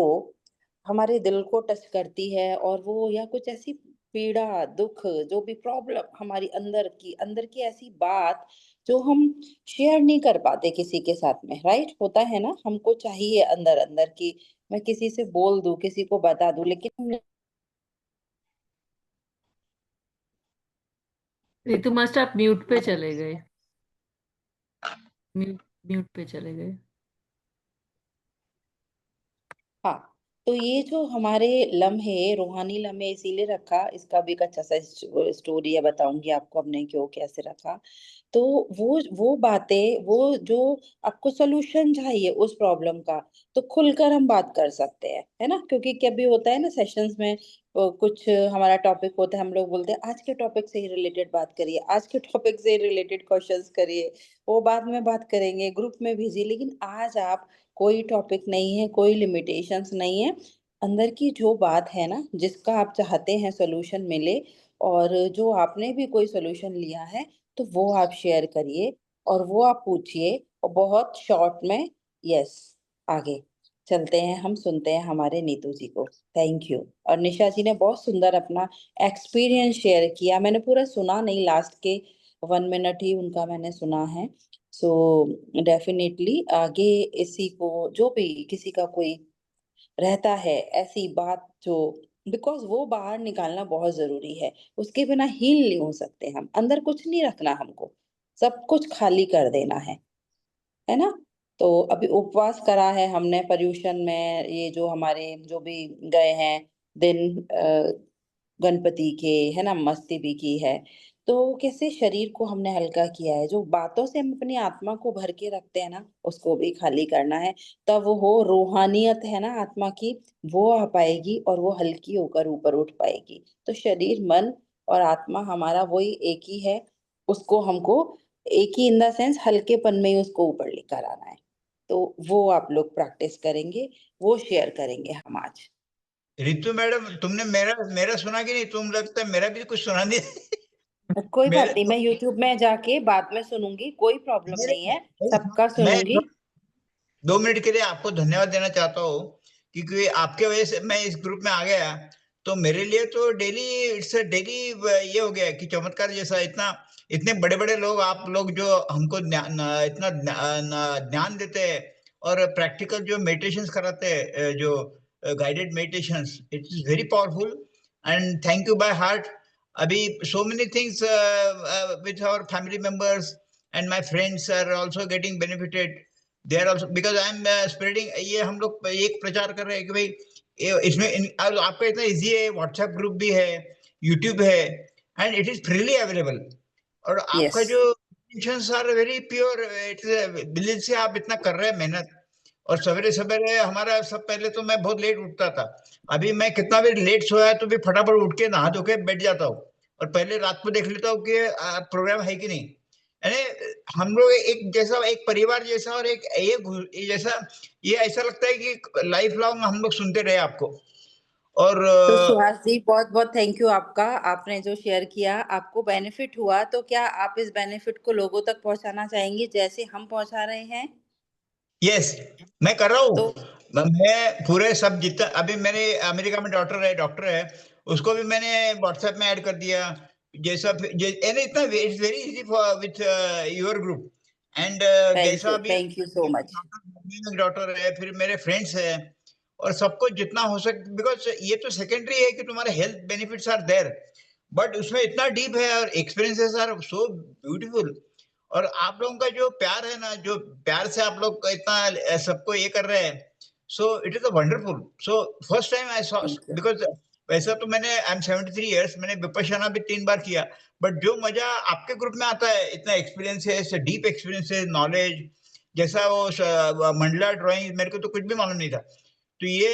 हमारे दिल को टच करती है, और वो या कुछ ऐसी पीड़ा, दुख, जो भी प्रॉब्लम हमारी अंदर की ऐसी बात जो हम शेयर नहीं कर पाते किसी के साथ में, राइट? होता है ना, हमको चाहिए अंदर अंदर की मैं किसी से बोल दूं, किसी को बता दूं, लेकिन हम रितु मास्टर, आप म्यूट पे चले गए, म्यूट म्यूट पे चले गए। हाँ, तो ये जो हमारे लम्हे, रूहानी लम्हे इसीलिए रखा, इसका भी एक अच्छा सा स्टोरी है, बताऊंगी आपको हमने क्यों कैसे रखा। तो वो बातें, वो जो आपको सोल्यूशन चाहिए उस प्रॉब्लम का, तो खुलकर हम बात कर सकते हैं, है ना? क्योंकि कभी होता है ना सेशंस में, कुछ हमारा टॉपिक होता है, हम लोग बोलते हैं आज के टॉपिक से ही रिलेटेड बात करिए, आज के टॉपिक से रिलेटेड क्वेश्चंस करिए, वो बाद में बात करेंगे, ग्रुप में भेजिए। लेकिन आज आप, कोई टॉपिक नहीं है, कोई लिमिटेशंस नहीं है, अंदर की जो बात है ना, जिसका आप चाहते हैं सोल्यूशन मिले, और जो आपने भी कोई सोल्यूशन लिया है, तो वो आप शेयर करिए और वो आप पूछिए, और बहुत शॉर्ट में। यस, आगे चलते हैं, हम सुनते हैं हमारे नीतू जी को। Thank you. और निशा जी ने बहुत सुंदर अपना एक्सपीरियंस शेयर किया, मैंने पूरा सुना नहीं, लास्ट के 1 मिनट ही उनका मैंने सुना है। सो डेफिनेटली आगे इसी को जो भी किसी का कोई रहता है ऐसी बात जो, बिकॉज वो बाहर निकालना बहुत जरूरी है, उसके बिना हील नहीं हो सकते हम, अंदर कुछ नहीं रखना हमको, सब कुछ खाली कर देना है ना। तो अभी उपवास करा है हमने पर्यूषण में, ये जो हमारे जो भी गए हैं दिन गणपति के, है ना, मस्ती भी की है। तो कैसे शरीर को हमने हल्का किया है, जो बातों से हम अपनी आत्मा को भर के रखते हैं ना, उसको भी खाली करना है। तब वो रूहानियत है ना आत्मा की, वो आ पाएगी और वो हल्की होकर ऊपर उठ पाएगी। तो शरीर मन और आत्मा हमारा वही एक ही है, उसको हमको एक ही इन द सेंस हल्केपन में ही उसको ऊपर लेकर आना है। तो वो आप लोग प्रैक्टिस करेंगे, वो शेयर करेंगे हम आज। रितु मैडम, तुमने मेरा मेरा सुना कि नहीं? तुम लगता है मेरा भी कुछ सुना दिया। कोई बात मेरे नहीं, मैं यूट्यूब में जाके बाद में सुनूंगी, कोई प्रॉब्लम मेरे नहीं है, सबका मैं सुनूंगी। 2 मिनट के लिए आपको धन्यवाद देना चाहता हूँ, क्योंकि आपके वजह से मैं इस ग्रुप में आ गया। तो मेरे लिए तो डेली, इट्स डेली ये हो गया कि चमत्कार जैसा। इतना इतने बड़े बड़े लोग, आप लोग जो हमको इतना ज्ञान देते हैं, और प्रैक्टिकल जो मेडिटेशंस कराते हैं, जो guided meditations, it is very powerful. And thank you by heart. अभी so many things with our family members and my friends are also getting benefited. They are also, because I am spreading, ये हम लोग एक प्रचार कर रहे हैं कि भाई इसमें आपका इतना इजी है, व्हाट्सएप ग्रुप भी है, यूट्यूब है, and it is freely available. और यस। आपका जो इंटेंशंस आर वेरी प्योर, दिल से आप इतना कर रहे हैं मेहनत। और सवेरे सवेरे हमारा सब, पहले तो मैं बहुत लेट उठता था, अभी मैं कितना भी लेट सोया तो भी फटाफट उठ के नहा धो के बैठ जाता हूँ, और पहले रात को देख लेता हूँ कि प्रोग्राम है कि नहीं। यानी हम लोग एक जैसा, एक परिवार जैसा, और एक ये जैसा, ये ऐसा लगता है कि लाइफ लॉन्ग हम लोग सुनते रहे आपको। और तो सुहास जी बहुत बहुत थैंक यू आपका, आपने जो शेयर किया आपको बेनिफिट हुआ, तो क्या आप इस बेनिफिट को लोगों तक पहुंचाना चाहेंगे जैसे हम पहुंचा रहे हैं? यस, मैं कर रहा तो हूँ। मैं पूरे सब जितना, अभी मेरे अमेरिका में डॉक्टर है, उसको भी मैंने व्हाट्सएप में ऐड कर दिया। जैसा यानी इतना it's very easy with your group. And जैसा अभी thank you so much. Doctor है, फिर मेरे फ्रेंड्स है, और सबको जितना हो सके, बिकॉज ये तो सेकेंडरी है कि तुम्हारे health benefits are there, but उसमें इतना डीप है, और एक्सपीरियंसेस आर सो ब्यूटीफुल। और आप लोगों का जो प्यार है ना, जो प्यार से आप लोग इतना सबको ये कर रहे हैं, so it is a wonderful. So first time I saw, thank you. Because वैसा तो मैंने, आई एम 73 इयर्स, मैंने विपश्यना भी 3 बार किया, बट जो मजा आपके ग्रुप में आता है, इतना एक्सपीरियंस है, डीप एक्सपीरियंस है, नॉलेज, जैसा वो मंडला ड्राइंग, मेरे को तो कुछ भी मालूम नहीं था। तो ये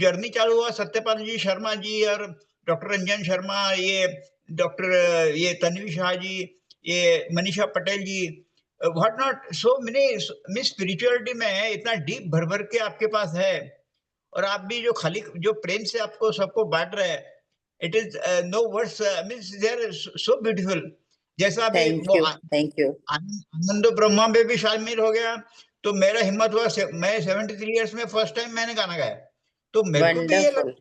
जर्नी चालू हुआ सत्यपाल जी शर्मा जी, और डॉक्टर रंजन शर्मा, ये डॉक्टर, ये तन्वी शाह जी, ये मनीषा पटेल जी, व्हाट नॉट, सो मैंने मिस स्पिरिचुअलिटी में इतना डीप भर भर के आपके पास है। और आप भी जो खाली जो प्रेम से आपको सबको बांट रहे हैं, it is no words, means they are so beautiful. जैसा अभी थैंक वो you. Thank you. Anando Brahma में भी शामिल हो गया, तो मेरा हिम्मत हुआ, मैं 73 इयर्स में फर्स्ट टाइम मैंने गाना गाया, तो मेरे को भी ये वंडरफुल।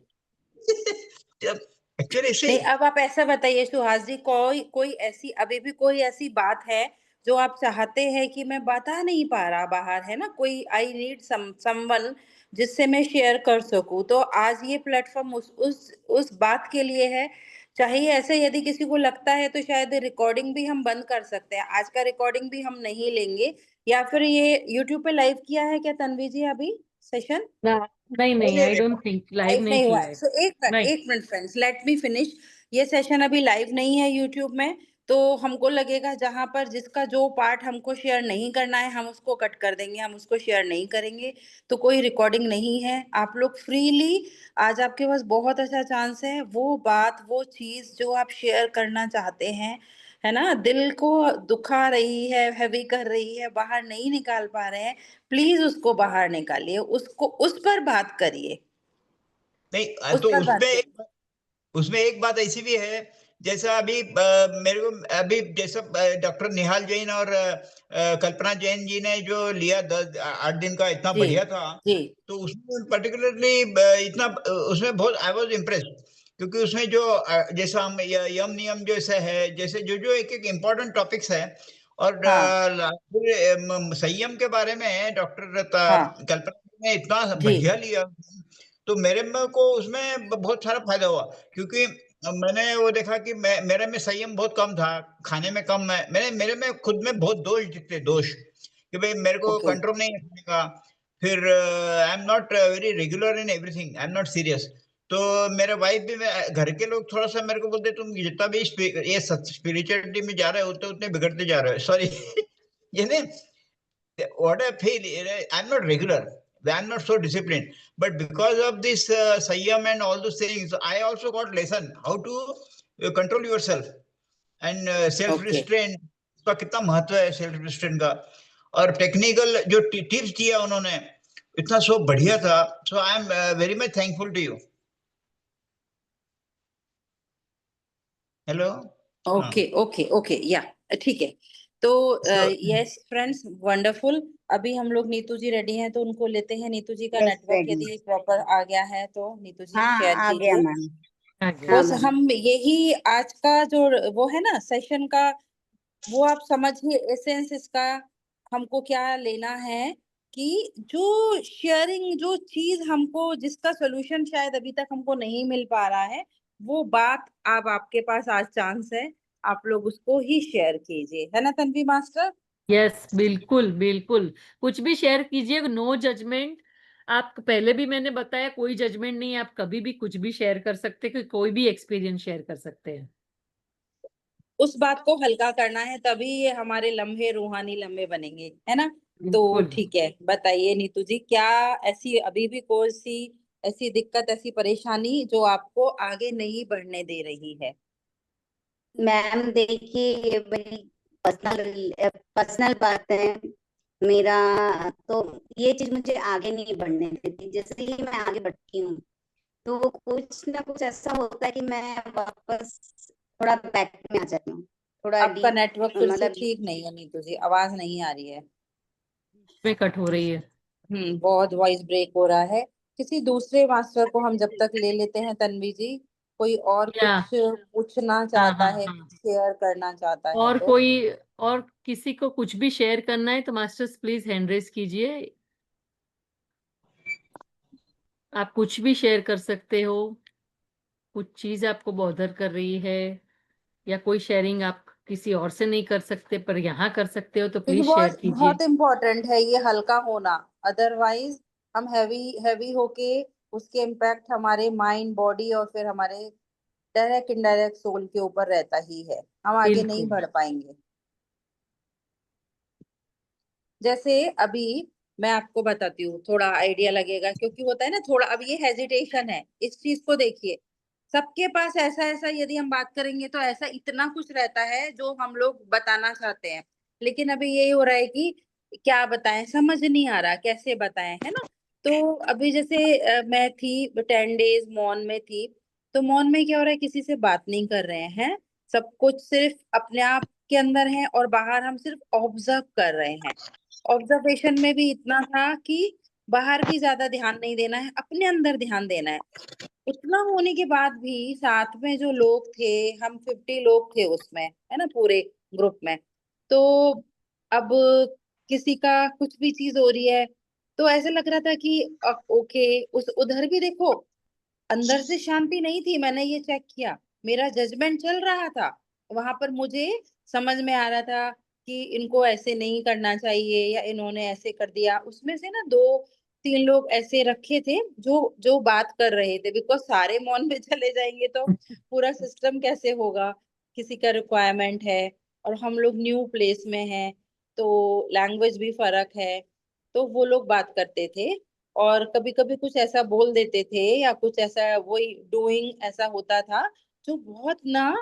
लगा एक्चुअली इसे। नहीं, अब आप ऐसा बताइए सुहास जी, कोई कोई ऐसी अभी भी कोई ऐसी बात है जो आप चाहते हैं कि मैं बता नहीं पा रहा बाहर, है ना, कोई आई नीड समवन जिससे मैं शेयर कर सकूं, तो आज ये प्लेटफॉर्म उस बात के लिए है। चाहिए ऐसे, यदि किसी को लगता है तो शायद रिकॉर्डिंग भी हम बंद कर सकते हैं, आज का रिकॉर्डिंग भी हम नहीं लेंगे। या फिर ये यूट्यूब पे लाइव किया है क्या तन्वी जी अभी सेशन? ना, नहीं नहीं, आई डोंट थिंक लाइव लाइव नहीं नहीं हुआ किया है। है। सो नहीं। एक minute friends, let me finish. ये सेशन अभी लाइव नहीं है यूट्यूब में, तो हमको लगेगा जहां पर जिसका जो पार्ट हमको शेयर नहीं करना है हम उसको कट कर देंगे, हम उसको शेयर नहीं करेंगे। तो कोई रिकॉर्डिंग नहीं है, आप लोग फ्रीली, आज आपके पास बहुत अच्छा चांस है, वो बात वो चीज जो आप शेयर करना चाहते हैं, है ना, दिल को दुखा रही है, हैवी कर रही है, बाहर नहीं निकाल पा रहे हैं, प्लीज उसको बाहर निकालिए, उसको उस पर बात करिए, नहीं, उस तो पर बात उसमें करिए। उसमें एक बात ऐसी भी है, जैसा अभी मेरे को अभी जैसा डॉक्टर निहाल जैन और कल्पना जैन जी ने जो लिया 10 8 दिन का, इतना जी। बढ़िया था। जी। तो उसमें पर्टिकुलरली इतना उसमें बहुत आई वाज इम्प्रेस्ड, क्योंकि उसमें जो जैसा हम यम नियम जैसे है, जैसे जो जो एक एक इम्पोर्टेंट टॉपिक्स है, और हाँ फिर संयम के बारे में डॉक्टर हाँ कल्पना ने इतना जी बढ़िया लिया, तो मेरे में को उसमें बहुत सारा फायदा हुआ, क्योंकि मैंने वो देखा कि मेरे में संयम बहुत कम था, खाने में कम है, मेरे में खुद में बहुत दोष दिखते, दोष कि भाई मेरे को ओके कंट्रोल नहीं है खाने का। फिर आई am not very regular in everything, I am not serious. तो मेरे वाइफ भी, घर के लोग थोड़ा सा मेरे को बोलते, तुम जितना भी ये स्पिरिचुअलिटी में जा रहे हो तो उतने बिगड़ते जा रहे हो, सॉरी ये नहीं, what I feel, I'm not regular, I'm not so disciplined, but because of this Sayyam and all those things, I also got lesson how to control yourself and self okay restraint का कितना महत्व है, self restraint का। और technical जो tips दिया उन्होंने, इतना सो बढ़िया था। So I am very much thankful to you. Hello. हाँ, ओके ओके ओके या ठीक है। तो सो यस फ्रेंड्स, वंडरफुल। अभी हम लोग नीतू जी रेडी हैं तो उनको लेते हैं। नीतू जी का यस नेटवर्क रेडी। यदि प्रॉपर आ गया है तो नीतू जी हाँ शेयर आ गया कीजिए। मैम। आ हाँ गया। बस मैम। हम यही आज का जो वो है ना सेशन का, वो आप समझिए एसेंस इसका हमको क्या लेना है कि जो शेयरिंग, जो चीज हमको जिसका सोल्यूशन शायद अभी तक हमको नहीं मिल पा रहा है, वो बात अब आपके पास आज चांस है, आप लोग उसको ही शेयर कीजिए, है ना तन्वी मास्टर? यस, बिल्कुल बिल्कुल, कुछ भी शेयर कीजिए, नो जजमेंट। आप पहले भी मैंने बताया, कोई जजमेंट नहीं, आप कभी भी कुछ भी शेयर कर सकते हैं, कोई भी एक्सपीरियंस शेयर कर सकते हैं। उस बात को हल्का करना है, तभी ये हमारे लम्हे रूहानी लम्हे बनेंगे, है ना? तो बिल्कुल। ठीक है, बताइए नीतू जी, क्या ऐसी अभी भी कोई सी ऐसी दिक्कत, ऐसी परेशानी जो आपको आगे नहीं बढ़ने दे रही है? मैम देखिए ये मेरी पर्सनल पर्सनल बात है। मेरा तो ये चीज मुझे आगे नहीं बढ़ने देती। जैसे ही मैं आगे बढ़ती हूँ तो कुछ ना कुछ ऐसा होता है कि मैं वापस थोड़ा बैक में आ जाती हूँ, थोड़ा आपका डीप, नेटवर्क फिर से मतलब ठीक नहीं है नीतू जी, आवाज नहीं आ रही है। में कट हो रही है। बहुत वॉइस ब्रेक हो रहा है। किसी दूसरे मास्टर को हम जब तक ले लेते हैं तन्वी जी, कोई और या कुछ पूछना हाँ चाहता हाँ है, हाँ, शेयर करना चाहता है और तो? कोई, और किसी को कुछ भी शेयर करना है तो मास्टर्स प्लीज हैंड रेज कीजिए। आप कुछ भी शेयर कर सकते हो, कुछ चीज आपको बॉदर कर रही है, या कोई शेयरिंग आप किसी और से नहीं कर सकते पर यहाँ कर सकते हो, तो क्योंकि प्लीज शेयर बहुत कीजिए। बहुत इम्पोर्टेंट है ये हल्का होना, अदरवाइज हम हैवी हैवी होके उसके इम्पैक्ट हमारे माइंड, बॉडी और फिर हमारे डायरेक्ट इनडायरेक्ट सोल के ऊपर रहता ही है, हम आगे नहीं बिल्कुल। बढ़ पाएंगे। जैसे अभी मैं आपको बताती हूँ, थोड़ा आइडिया लगेगा, क्योंकि होता है ना थोड़ा, अब ये हेजिटेशन है, इस चीज को देखिए। सबके पास ऐसा ऐसा यदि हम बात करेंगे तो ऐसा इतना कुछ रहता है जो हम लोग बताना चाहते हैं, लेकिन अभी यही हो रहा है कि क्या बताएं, समझ नहीं आ रहा कैसे बताएं, है ना? तो अभी जैसे मैं थी 10 डेज मौन में थी, तो मौन में क्या हो रहा है, किसी से बात नहीं कर रहे हैं, सब कुछ सिर्फ अपने आप के अंदर है और बाहर हम सिर्फ ऑब्जर्व कर रहे हैं। ऑब्जर्वेशन में भी इतना था कि बाहर भी ज्यादा ध्यान नहीं देना है, अपने अंदर ध्यान देना है। उतना होने के बाद भी साथ में जो लोग थे, हम 50 लोग थे उसमें, है ना, पूरे ग्रुप में। तो अब किसी का कुछ भी चीज हो रही है तो ऐसा लग रहा था कि ओके, उस उधर भी देखो, अंदर से शांति नहीं थी, मैंने ये चेक किया, मेरा जजमेंट चल रहा था वहां पर। मुझे समझ में आ रहा था कि इनको ऐसे नहीं करना चाहिए या इन्होंने ऐसे कर दिया। उसमें से ना 2-3 लोग ऐसे रखे थे जो जो बात कर रहे थे, बिकॉज सारे मौन में चले जाएंगे तो पूरा सिस्टम कैसे होगा? किसी का रिक्वायरमेंट है और हम लोग न्यू प्लेस में हैं, तो लैंग्वेज भी फर्क है, तो वो लोग बात करते थे और कभी कभी कुछ ऐसा बोल देते थे या कुछ ऐसा वही डूइंग ऐसा होता था जो बहुत ना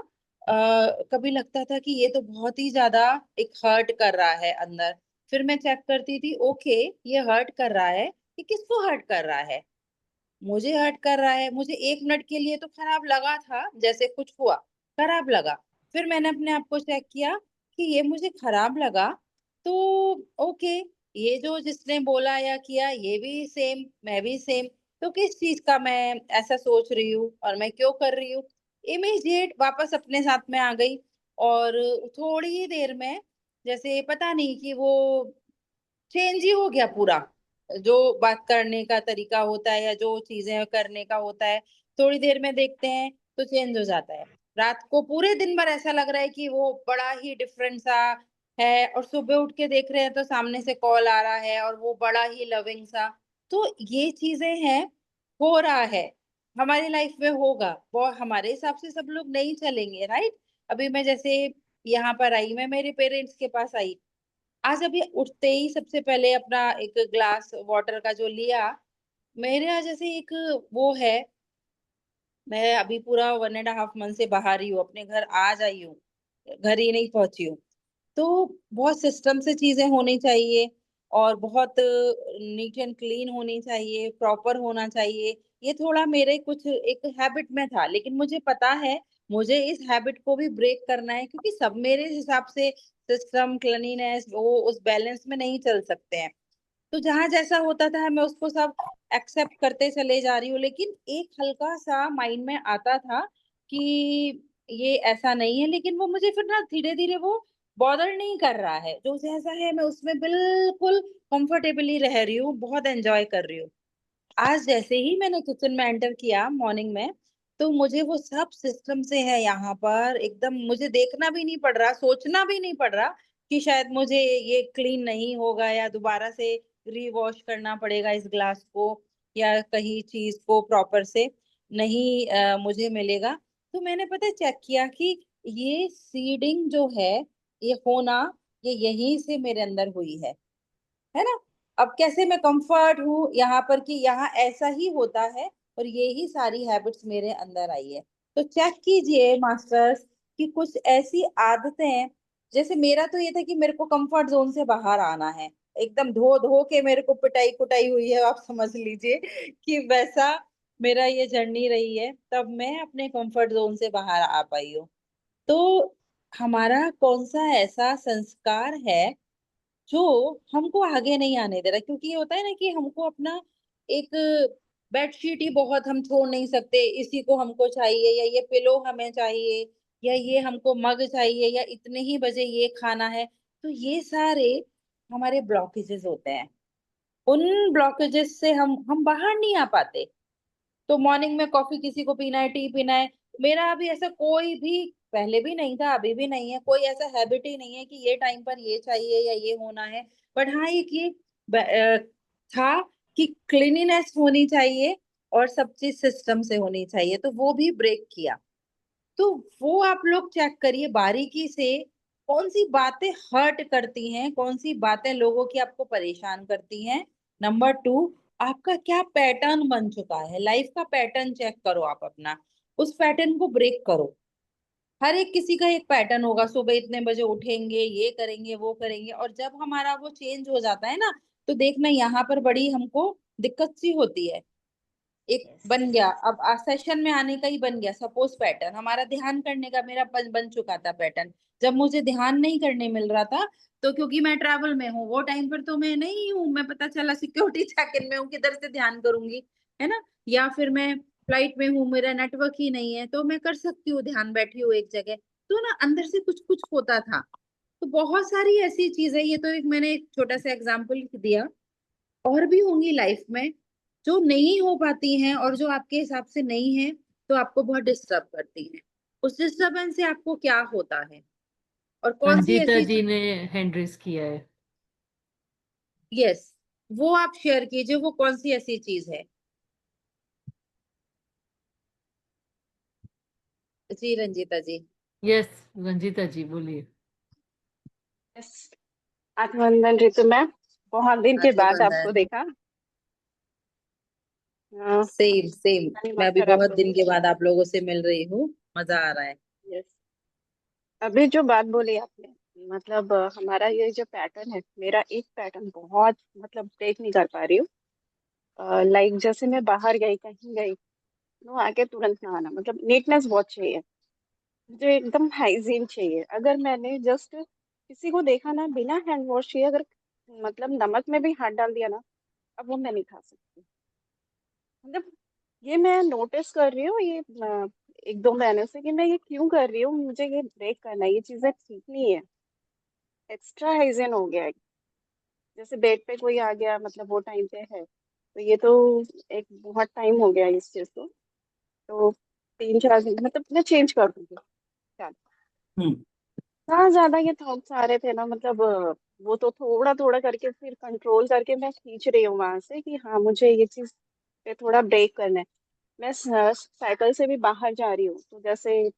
कभी लगता था कि ये तो बहुत ही ज्यादा एक हर्ट कर रहा है अंदर। फिर मैं चेक करती थी, ओके ये हर्ट कर रहा है, ये किसको हर्ट कर रहा है? मुझे हर्ट कर रहा है। मुझे 1 मिनट के लिए तो खराब लगा था, जैसे कुछ हुआ खराब लगा, फिर मैंने अपने आप को चेक किया कि ये मुझे खराब लगा, तो ओके, ये जो जिसने बोला या किया ये भी सेम, मैं भी सेम, तो किस चीज का मैं ऐसा सोच रही हूँ और मैं क्यों कर रही हूँ? इमीडिएट वापस अपने साथ में आ गई और थोड़ी ही देर में जैसे पता नहीं कि वो चेंज ही हो गया पूरा, जो बात करने का तरीका होता है या जो चीजें करने का होता है, थोड़ी देर में देखते हैं तो चेंज हो जाता है। रात को पूरे दिन भर ऐसा लग रहा है कि वो बड़ा ही डिफरेंट सा है, और सुबह उठ के देख रहे हैं तो सामने से कॉल आ रहा है और वो बड़ा ही लविंग सा। तो ये चीजें हैं, हो रहा है, हमारी लाइफ में होगा। वो हमारे हिसाब से सब लोग नहीं चलेंगे, राइट। अभी मैं जैसे यहाँ पर आई, मैं मेरे पेरेंट्स के पास आई, आज अभी उठते ही सबसे पहले अपना एक ग्लास वाटर का जो लिया, मेरे यहाँ जैसे एक वो है, मैं अभी पूरा 1.5 मंथ से बाहर ही हूँ, अपने घर आज आई हूँ, घर ही नहीं पहुंची हूँ। तो बहुत सिस्टम से चीजें होनी चाहिए, और बहुत नीट एंड क्लीन होनी चाहिए, प्रॉपर होना चाहिए। ये थोड़ा मेरे कुछ एक हैबिट में था, लेकिन मुझे पता है मुझे इस हैबिट को भी ब्रेक करना है, क्योंकि सब मेरे हिसाब से सिस्टम क्लीनिनेस वो उस बैलेंस में नहीं चल सकते हैं। तो जहां जैसा होता था मैं उसको सब एक्सेप्ट करते चले जा रही हूँ, लेकिन एक हल्का सा माइंड में आता था कि ये ऐसा नहीं है, लेकिन वो मुझे फिर ना धीरे धीरे वो बॉदर नहीं कर रहा है, जो जैसा है मैं उसमें बिल्कुल कंफर्टेबली रह रही हूँ, बहुत एंजॉय कर रही हूँ। आज जैसे ही मैंने किचन में एंटर किया मॉर्निंग में, तो मुझे वो सब सिस्टम से है यहाँ पर एकदम, मुझे देखना भी नहीं पड़ रहा, सोचना भी नहीं पड़ रहा कि शायद मुझे ये क्लीन नहीं होगा या दोबारा से रीवॉश करना पड़ेगा इस ग्लास को, या कहीं चीज को प्रॉपर से नहीं मुझे मिलेगा। तो मैंने पता है चेक किया कि ये सीडिंग जो है, ये होना, ये यहीं से मेरे अंदर हुई है ना। अब कैसे मैं कंफर्ट हूँ यहाँ पर कि यहाँ ऐसा ही होता है, और ये ही सारी हैबिट्स मेरे अंदर आई है। तो चेक कीजिए मास्टर्स कि कुछ ऐसी आदतें हैं, जैसे मेरा तो ये था कि मेरे को कंफर्ट जोन से बाहर आना है, एकदम धो धो के मेरे को पिटाई कुटाई हुई है, आप समझ लीजिए कि वैसा मेरा ये जर्नी रही है, तब मैं अपने कंफर्ट जोन से बाहर आ पाई हूँ। तो हमारा कौन सा ऐसा संस्कार है जो हमको आगे नहीं आने दे रहा, क्योंकि ये होता है ना कि हमको अपना एक बेडशीट ही बहुत हम छोड़ नहीं सकते, इसी को हमको चाहिए, या ये पिलो हमें चाहिए, या ये हमको मग चाहिए, या इतने ही बजे ये खाना है। तो ये सारे हमारे ब्लॉकेजेस होते हैं, उन ब्लॉकेजेस से हम बाहर नहीं आ पाते। तो मॉर्निंग में कॉफी किसी को पीना है, टी पीना है, मेरा अभी ऐसा कोई भी, पहले भी नहीं था अभी भी नहीं है, कोई ऐसा हैबिट ही नहीं है कि ये टाइम पर ये चाहिए या ये होना है। बट हाँ एक ये था कि क्लीनिनेस होनी चाहिए और सब चीज सिस्टम से होनी चाहिए, तो वो भी ब्रेक किया। तो वो आप लोग चेक करिए बारीकी से, कौन सी बातें हर्ट करती हैं, कौन सी बातें लोगों की आपको परेशान करती हैं। नंबर 2, आपका क्या पैटर्न बन चुका है, लाइफ का पैटर्न चेक करो आप अपना, उस पैटर्न को ब्रेक करो। हर एक किसी का एक पैटर्न होगा, सुबह इतने बजे उठेंगे, ये करेंगे वो करेंगे, और जब हमारा वो चेंज हो जाता है ना, तो देखना यहाँ पर बड़ी हमको दिक्कत सी होती है। एक बन गया, अब सेशन में आने का ही बन गया सपोज पैटर्न, हमारा ध्यान करने का मेरा बन चुका था पैटर्न। जब मुझे ध्यान नहीं करने मिल रहा था, तो क्योंकि मैं ट्रैवल में हूँ, वो टाइम पर तो मैं नहीं हूँ, मैं पता चला सिक्योरिटी चेक इन में हूँ, किधर से ध्यान करूंगी, है ना। या फिर मैं फ्लाइट में हूँ, मेरा नेटवर्क ही नहीं है, तो मैं कर सकती हूँ ध्यान, बैठी हूँ एक जगह। तो ना अंदर से कुछ कुछ होता था। तो बहुत सारी ऐसी चीजें, ये तो एक मैंने एक छोटा सा एग्जाम्पल दिया, और भी होंगी लाइफ में जो नहीं हो पाती हैं, और जो आपके हिसाब से नहीं है, तो आपको बहुत डिस्टर्ब करती हैं। उस डिस्टरबेंस से आपको क्या होता है, और कौन सी रंजीता ऐसी, जी ने हैंड रेस किया है। यस, वो आप शेयर कीजिए, वो कौन सी ऐसी चीज है। जी रंजीता जी। यस, रंजीता जी बोलिए। यस, आत्मवंदन ऋतु मैम, बहुत दिन के बाद आपको आत्मबंधन। देखा। हाँ, सेम सेम, धन्यवाद मैं भी मास्टर आप बहुत दिन लोगों के को। बाद आप लोगों से मिल रही हूँ, मजा आ रहा है। यस, अभी जो बात बोली आपने, मतलब हमारा ये जो पैटर्न है, मेरा एक पैटर्न बहुत मतलब ब्रेक नहीं कर पा रही हूँ। लाइक जैसे मैं बाहर गई, कहीं गई, तो आके तुरंत नहाना, मतलब नीटनेस बहुत चाहिए मुझे, एकदम हाइजीन चाहिए। अगर मैंने जस्ट किसी को देखा ना बिना हैंड वॉश किए, अगर मतलब नमक में भी हाथ डाल दिया ना, अब वो मैं नहीं खा सकती। मतलब ये मैं नोटिस कर रही हूँ, ये 1-2 महीने से कि मैं ये क्यों कर रही हूँ, मुझे ये ब्रेक करना है, ये चीजें ठीक नहीं है। एक्स्ट्रा हाइजीन हो गया है। जैसे बेड पे कोई आ गया, मतलब वो टाइम पे है, तो ये तो एक बहुत टाइम हो गया इस चीज को। तो 3-4 दिन मतलब मैं चेंज कर दूंगी। चल, हम्म। इतना ज्यादा ये थॉट्स आ रहे थे ना, मतलब वो तो थोड़ा थोड़ा करके फिर कंट्रोल करके मैं खींच रही हूँ वहां से कि हाँ मुझे ये चीज पे थोड़ा ब्रेक करना है। मैं साइकिल से भी बाहर जा रही हूँ, तो जैसे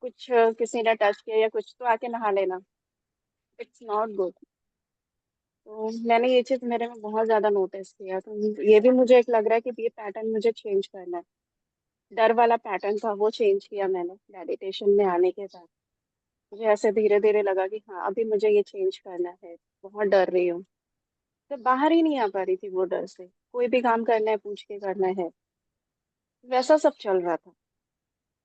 कुछ किसी ने टच किया या कुछ, तो आके नहा लेना, इट्स नॉट गुड। तो मैंने ये चीज मेरे में बहुत ज्यादा नोटिस किया, तो ये भी मुझे एक लग रहा है कि ये पैटर्न मुझे चेंज करना है। डर वाला पैटर्न था वो चेंज किया मैंने मेडिटेशन में आने के बाद। मुझे ऐसे धीरे धीरे लगा कि हाँ अभी मुझे ये चेंज करना है, बहुत डर रही हूँ। तो बाहर ही नहीं आ पा रही थी वो डर से, कोई भी काम करना है पूछ के करना है, वैसा सब चल रहा था।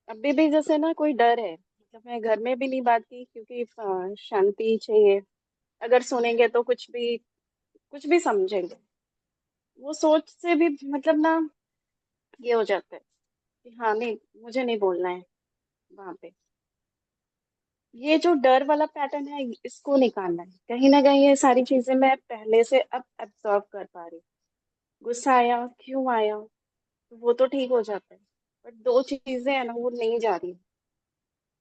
अभी भी जैसे ना कोई डर है, मतलब मैं घर में भी नहीं बात की क्योंकि शांति चाहिए। अगर सुनेंगे तो कुछ भी समझेंगे, वो सोच से भी मतलब ना ये हो जाता है कि हाँ नहीं, मुझे नहीं बोलना है वहां पे। ये जो डर वाला पैटर्न है इसको निकालना है कहीं ना कहीं। ये सारी चीजें मैं पहले से अब एब्जॉर्व कर पा रही हूँ। गुस्सा आया, क्यों आया, तो वो तो ठीक हो जाता है, बट दो चीजें है ना वो नहीं जा रही।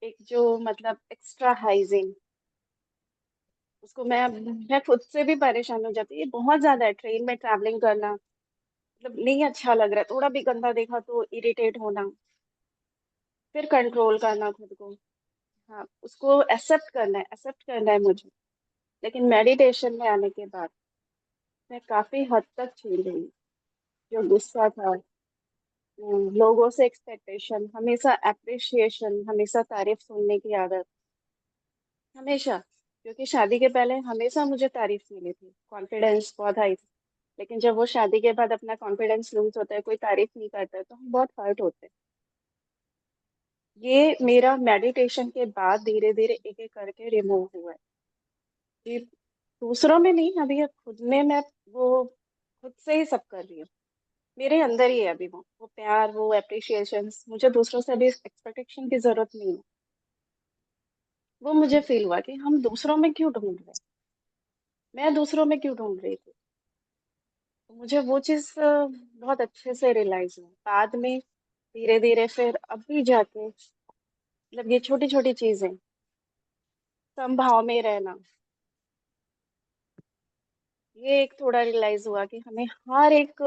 एक जो मतलब एक्स्ट्रा हाइजीन, उसको मैं खुद से भी परेशान हो जाती है। ये बहुत ज्यादा है, ट्रेन में ट्रैवलिंग करना मतलब नहीं अच्छा लग रहा है, थोड़ा भी गंदा देखा तो इरिटेट होना, फिर कंट्रोल करना खुद को। हाँ, उसको एक्सेप्ट करना है मुझे। लेकिन मेडिटेशन में आने के बाद मैं काफी हद तक चेंज हुई। जो गुस्सा था, लोगों से एक्सपेक्टेशन, हमेशा अप्रिशिएशन, हमेशा तारीफ सुनने की आदत, हमेशा। क्योंकि शादी के पहले हमेशा मुझे तारीफ मिली थी, कॉन्फिडेंस बहुत हाई थी। लेकिन जब वो शादी के बाद अपना कॉन्फिडेंस लूज होता है, कोई तारीफ नहीं करता है, तो हम बहुत हर्ट होते हैं। ये मेरा मेडिटेशन के बाद धीरे धीरे एक एक करके रिमूव हुआ है। ये दूसरों में नहीं, अभी ये खुद में मैं वो खुद से ही सब कर रही हूँ। मेरे अंदर ही है अभी वो प्यार, वो अप्रिशिएशन। मुझे दूसरों से अभी एक्सपेक्टेशन की जरूरत नहीं है। वो मुझे फील हुआ कि हम दूसरों में क्यों ढूंढ रहे हैं, मैं दूसरों में क्यों ढूंढ रही थी। तो मुझे वो चीज बहुत अच्छे से रियलाइज हुआ बाद में। धीरे धीरे फिर अभी जाके मतलब ये छोटी छोटी चीजें, समभाव में रहना, ये एक थोड़ा रियलाइज हुआ कि हमें हर एक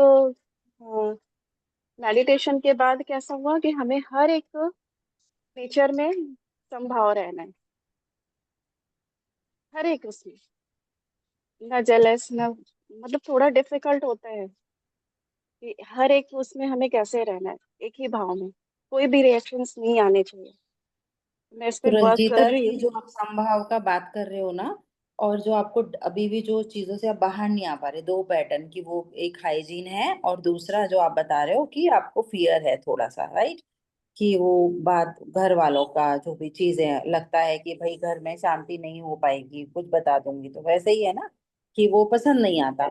मेडिटेशन के बाद कैसा हुआ कि हमें हर एक नेचर में समभाव रहना है, हर एक उसमें, ना जेलस ना, मतलब थोड़ा डिफिकल्ट होता है कि हर एक उसमें हमें कैसे रहना है, एक ही भाव में, कोई भी रिएक्शंस नहीं आने चाहिए। मैं इस पे तो वर्क रंजीता कर रही जी, हूँ। जो आप समभाव का बात कर रहे हो ना, और जो आपको अभी भी जो चीजों से आप बाहर नहीं आ पा रहे, दो पैटर्न की, वो एक हाइजीन है और दूसरा जो आप बता रहे हो कि आपको फियर है थोड़ा सा, राइट? कि वो बात घर वालों का जो भी चीजें लगता है कि भाई घर में शांति नहीं हो पाएगी, कुछ बता दूंगी तो वैसे ही है ना, कि वो पसंद नहीं आता।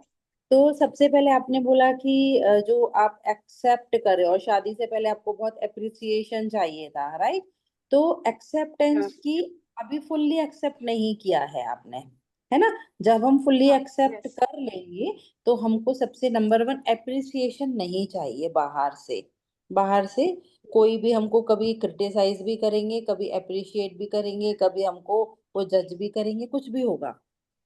तो सबसे पहले आपने बोला कि जो आप एक्सेप्ट करे, और शादी से पहले आपको बहुत अप्रिसिएशन चाहिए था, राइट? तो हाँ, एक्सेप्टेंस की अभी फुल्ली एक्सेप्ट नहीं किया है आपने, है ना? जब हम फुल्ली हाँ, एक्सेप्ट यस, कर लेंगे तो हमको सबसे नंबर वन अप्रिसिएशन नहीं चाहिए बाहर से। बाहर से कोई भी हमको कभी क्रिटिसाइज भी करेंगे, कभी अप्रिशिएट भी करेंगे, कभी हमको वो जज भी करेंगे, कुछ भी होगा,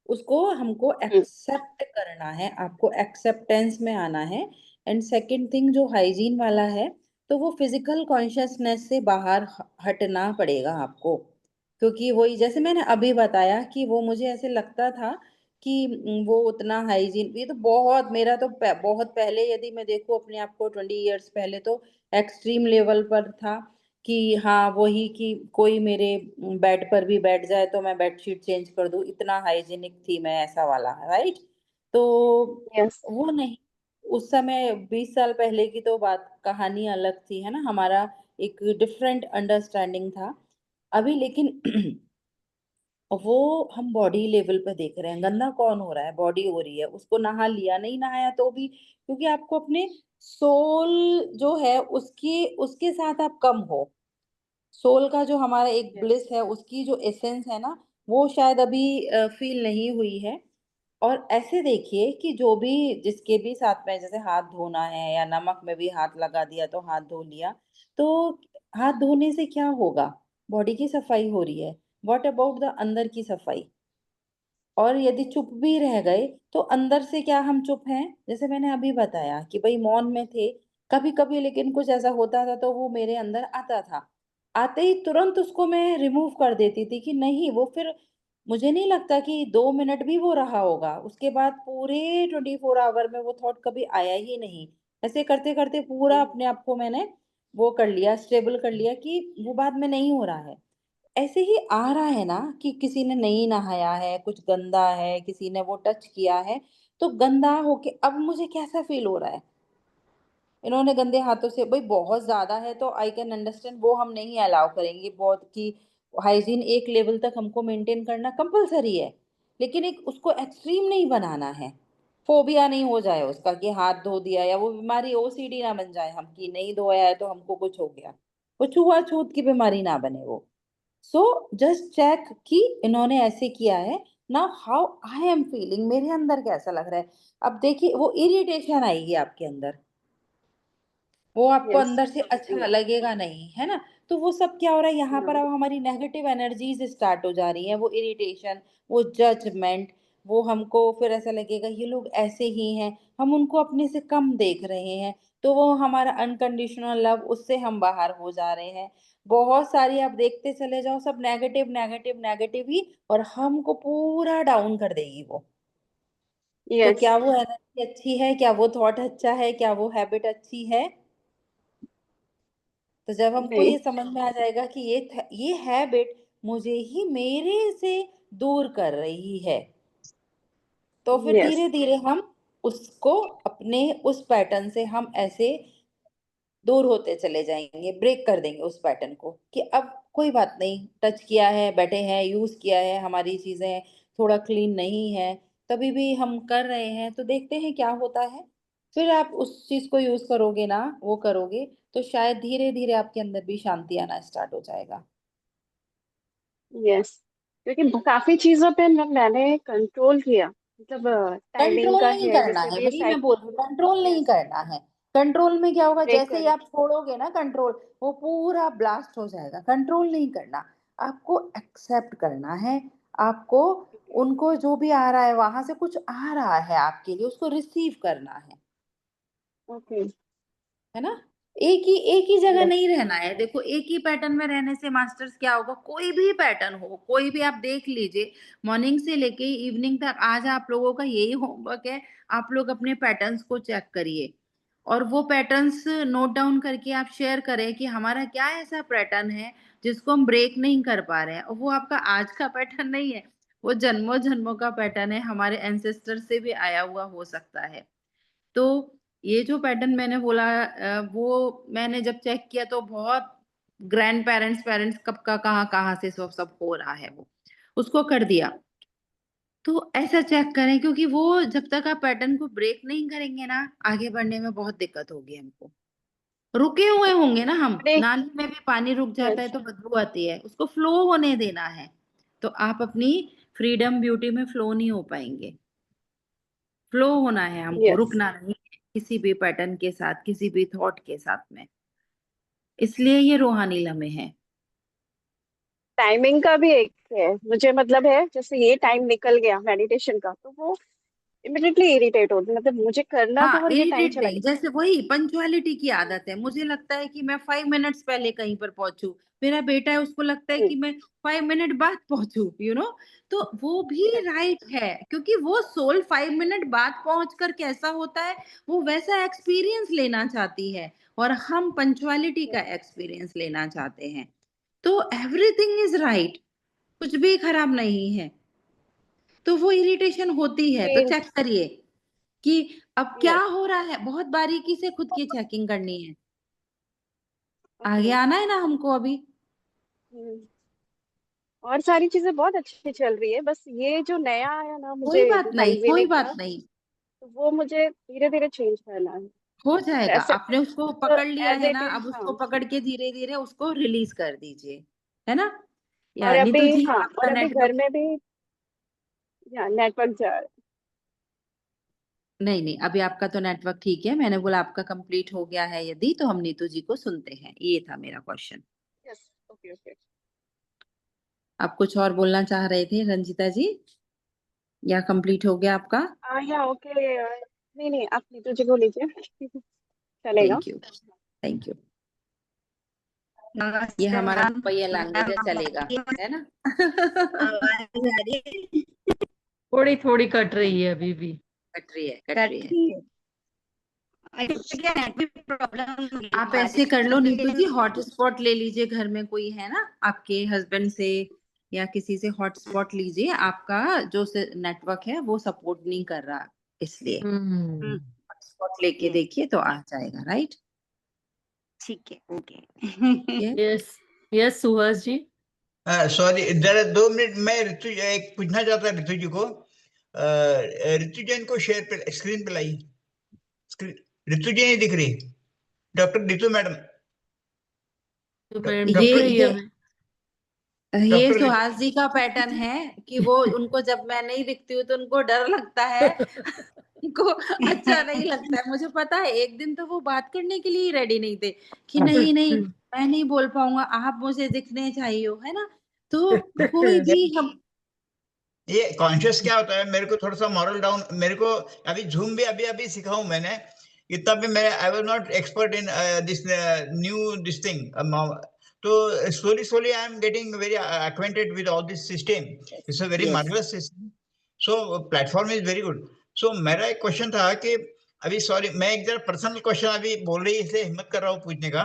उसको हमको एक्सेप्ट करना है, आपको एक्सेप्टेंस में आना है। एंड सेकंड थिंग जो हाइजीन वाला है, तो वो फिजिकल कॉन्शियसनेस से बाहर हटना पड़ेगा आपको। क्योंकि वही जैसे मैंने अभी बताया कि वो मुझे ऐसे लगता था कि वो उतना हाइजीन, ये तो बहुत, मेरा तो बहुत पहले, यदि मैं देखूं अपने आप को 20 इयर्स पहले, तो एक्सट्रीम लेवल पर था कि हाँ वही, कि कोई मेरे बेड पर भी बैठ जाए तो मैं बेडशीट चेंज कर दूं, इतना हाइजीनिक थी मैं, ऐसा वाला, राइट? तो यस, वो नहीं, उस समय 20 साल पहले की तो बात, कहानी अलग थी, है ना? हमारा एक डिफरेंट अंडरस्टैंडिंग था। अभी लेकिन वो हम बॉडी लेवल पे देख रहे हैं, गंदा कौन हो रहा है? बॉडी हो रही है, उसको नहा लिया, नहीं नहाया तो भी, क्योंकि आपको अपने सोल जो है उसकी, उसके साथ आप कम हो। सोल का जो हमारा एक यस, ब्लिस है, उसकी जो एसेंस है ना, वो शायद अभी फील नहीं हुई है। और ऐसे देखिए कि जो भी जिसके भी साथ में जैसे हाथ धोना है या नमक में भी हाथ लगा दिया तो हाथ धो लिया, तो हाथ धोने से क्या होगा? बॉडी की सफाई हो रही है। व्हाट अबाउट द अंदर की सफाई? और यदि चुप भी रह गए तो अंदर से क्या हम चुप हैं? जैसे मैंने अभी बताया कि भाई मौन में थे, कभी कभी लेकिन कुछ ऐसा होता था तो वो मेरे अंदर आता था। आते ही तुरंत उसको मैं रिमूव कर देती थी कि नहीं, वो फिर मुझे नहीं लगता कि 2 मिनट भी वो रहा होगा। उसके बाद पूरे 24 आवर में वो थॉट कभी आया ही नहीं। ऐसे करते करते पूरा अपने आप को मैंने वो कर लिया, स्टेबल कर लिया कि वो बाद में नहीं हो रहा है। ऐसे ही आ रहा है ना कि किसी ने नहीं नहाया है, कुछ गंदा है, किसी ने वो टच किया है, तो गंदा होके अब मुझे कैसा फील हो रहा है? इन्होंने गंदे हाथों से, भाई बहुत ज्यादा है तो आई कैन अंडरस्टैंड, वो हम नहीं अलाउ करेंगे बहुत कि हाइजीन एक लेवल तक हमको मेंटेन करना कंपलसरी है, लेकिन एक उसको एक्सट्रीम नहीं बनाना है। फोबिया नहीं हो जाए उसका कि हाथ धो दिया, या वो बीमारी ओसीडी ना बन जाए हम कि नहीं धोया है तो हमको कुछ हो गया। वो छुआछूत की बीमारी ना बने वो। सो जस्ट चेक कि इन्होंने ऐसे किया है ना, हाउ आई एम फीलिंग, मेरे अंदर कैसा लग रहा है। अब देखिए वो इरिटेशन आएगी आपके अंदर, वो आपको यस। अंदर से अच्छा लगेगा नहीं, है ना? तो वो सब क्या हो रहा है यहाँ पर? अब हमारी नेगेटिव एनर्जीज स्टार्ट हो जा रही हैं, वो इरिटेशन, वो जजमेंट, वो हमको फिर ऐसा लगेगा ये लोग ऐसे ही हैं, हम उनको अपने से कम देख रहे हैं। तो वो हमारा अनकंडीशनल लव, उससे हम बाहर हो जा रहे हैं। बहुत सारी आप देखते चले जाओ, सब नेगेटिव नेगेटिव नेगेटिव ही, और हमको पूरा डाउन कर देगी वो। तो यस। क्या वो एनर्जी अच्छी है? क्या वो थॉट अच्छा है? क्या वो हैबिट अच्छी है? तो जब हमको नहीं। ये समझ में आ जाएगा कि ये हैबिट मुझे ही मेरे से दूर कर रही है, तो फिर यस। धीरे धीरे हम उसको, अपने उस पैटर्न से हम ऐसे दूर होते चले जाएंगे, ब्रेक कर देंगे उस पैटर्न को कि अब कोई बात नहीं, टच किया है, बैठे हैं, यूज किया है, हमारी चीजें थोड़ा क्लीन नहीं है, तभी भी हम कर रहे हैं, तो देखते हैं क्या होता है। फिर आप उस चीज को यूज करोगे ना, वो करोगे, तो शायद धीरे धीरे आपके अंदर भी शांति आना स्टार्ट हो जाएगा। यस। क्योंकि काफी चीजों पे मैंने कंट्रोल किया, मतलब टाइमिंग कंट्रोल का नहीं है, करना जैसे है, भी वही मैं सेट। बोल रही हूँ, कंट्रोल नहीं यस। करना है। कंट्रोल में क्या होगा, ब्रेक जैसे ही कर। आप छोड़ोगे ना कंट्रोल, वो पूरा ब्लास्ट हो जाएगा। कंट्रोल नहीं करना, आपको एक्सेप्ट करना है। आपको उनको जो भी आ रहा है, वहां से कुछ आ रहा है आपके लिए, उसको रिसीव करना ओके। है ना? एक ही जगह यस। नहीं रहना है। देखो एक ही पैटर्न में रहने से मास्टर्स क्या होगा, कोई भी पैटर्न हो, कोई भी आप देख लीजिए, मॉर्निंग से लेके इवनिंग तक, आज आप लोगों का यही होमवर्क है, आप लोग अपने पैटर्न्स को चेक करिए और वो पैटर्न्स नोट डाउन करके आप शेयर करें कि हमारा क्या ऐसा पैटर्न है जिसको हम ब्रेक नहीं कर पा रहे हैं। और वो आपका आज का पैटर्न नहीं है, वो जन्मों जन्मों का पैटर्न है, हमारे एंसेस्टर से भी आया हुआ हो सकता है। तो ये जो पैटर्न मैंने बोला, वो मैंने जब चेक किया तो बहुत ग्रैंड पेरेंट्स पेरेंट्स कब का कहाँ कहाँ से सब सब हो रहा है, वो उसको कर दिया। तो ऐसा चेक करें, क्योंकि वो जब तक आप पैटर्न को ब्रेक नहीं करेंगे ना, आगे बढ़ने में बहुत दिक्कत होगी हमको। रुके हुए होंगे ना हम, ब्रेक। नाली में भी पानी रुक जाता है यस। तो बदबू आती है, उसको फ्लो होने देना है। तो आप अपनी फ्रीडम ब्यूटी में फ्लो नहीं हो पाएंगे। फ्लो होना है हमको, यस। रुकना नहीं है किसी भी पैटर्न के साथ, किसी भी थॉट के साथ में। इसलिए ये रूहानी लम्हे हैं। टाइमिंग का भी एक है मुझे, मतलब है जैसे ये टाइम निकल गया मेडिटेशन का तो वो इमिडिएटली इरिटेट होती, मतलब मुझे करना हाँ, था और ये टाइम इरिटेट चला नहीं, गया। जैसे वही पंचुअलिटी की आदत है, मुझे लगता है कि मैं 5 मिनट्स पहले कहीं पर पहुंचू, मेरा बेटा है उसको लगता है हम्म। कि मैं 5 मिनट बाद पहुंचू, तो वो भी राइट है, क्योंकि वो सोल 5 मिनट बाद पहुंचकर कैसा होता है, वो वैसा एक्सपीरियंस लेना चाहती है, और हम पंचुअलिटी का एक्सपीरियंस लेना चाहते हैं। तो एवरीथिंग इज राइट, कुछ भी खराब नहीं है। तो वो इरिटेशन होती है तो पेन। चेक करिए कि अब क्या यस। हो रहा है, बहुत बारीकी से खुद की चेकिंग करनी है। ओके। आगे आना है ना हमको अभी। और सारी चीजें बहुत अच्छी चल रही है, बस ये जो नया आया ना कोई मुझे, बात जो नहीं, हाईवे ने कोई किया, बात नहीं, तो वो मुझे धीरे धीरे चेंज करना है। हो जाएगा। ऐसे आपने उसको तो पकड़ लिया एज है इट ना, इज। अब हाँ। उसको पकड़ के धीरे धीरे उसको रिलीज कर दीजिए, है ना? या और नीतू अभी जी हाँ, आपका और अभी घर नेटवर्क में भी नेटवर्क जा रहा है। नहीं नहीं, अभी आपका तो नेटवर्क ठीक है। मैंने बोला आपका कंप्लीट हो गया है यदि, तो हम नीतू जी को सुनते हैं। ये था मेरा क्वेश्चन। Yes, okay okay. आप कुछ और बोलना चाह रहे थे रंजिता जी, या कंप्लीट हो गया आपका? या ओके, नहीं नहीं, आप नीतू जी को लीजिए। चलेगा। Thank you, thank you. ये नमस्ते हमारा मैम। मुंबई लैंग्वेज मैम चलेगा, है ना? आवाज आ रही है? थोड़ी थोड़ी कट रही है अभी भी। कट रही है, कट कट रही है। रही है। क्या नेटवर्क प्रॉब्लम आप ऐसे बारिश कर लो नीतू जी, की हॉटस्पॉट ले लीजिए। घर में कोई है ना आपके हस्बैंड से या किसी से हॉटस्पॉट लीजिए। आपका जो नेटवर्क है वो सपोर्ट नहीं कर रहा, इसलिए हम्म। हॉटस्पॉट लेके देखिए तो आ जाएगा। राइट, ठीक है, ओके। ये यस यस सुहास जी। सॉरी, जरा 2 मिनट, मैं ऋतु एक पूछना चाहता ऋतु जी को। ऋतु जैन को शेयर पे स्क्रीन पे लाई। ऋतु जी नहीं दिख रही, डॉक्टर ऋतु मैडम, तो मैडम ये दिख रही है ये हमें। ये डॉक्टर ऋतु। सुहास जी का पैटर्न है कि वो उनको जब मैं नहीं दिखती हूँ तो उनको डर लगता है। उनको अच्छा नहीं लगता है। मुझे पता है, एक दिन तो वो बात करने के लिए ही रेडी नहीं थे कि नहीं नहीं मैं नहीं बोल पाऊंगा, आप मुझे दिखने चाहिए हो, है ना? तो कोई भी हम ये कॉन्शियस क्या होता है, मेरे को थोड़ा सा मॉरल डाउन, मेरे को अभी जूम भी अभी अभी सीखा हूं मैंने। इतना भी मैं I was not expert in this new this thing. तो slowly slowly I am getting very acquainted with all this system. It's a very yes marvelous system. So platform is very good. So मेरा एक question था कि अभी, sorry, मैं एक जरा personal question अभी बोल रही इसलिए हिम्मत कर रहा हूँ पूछने का,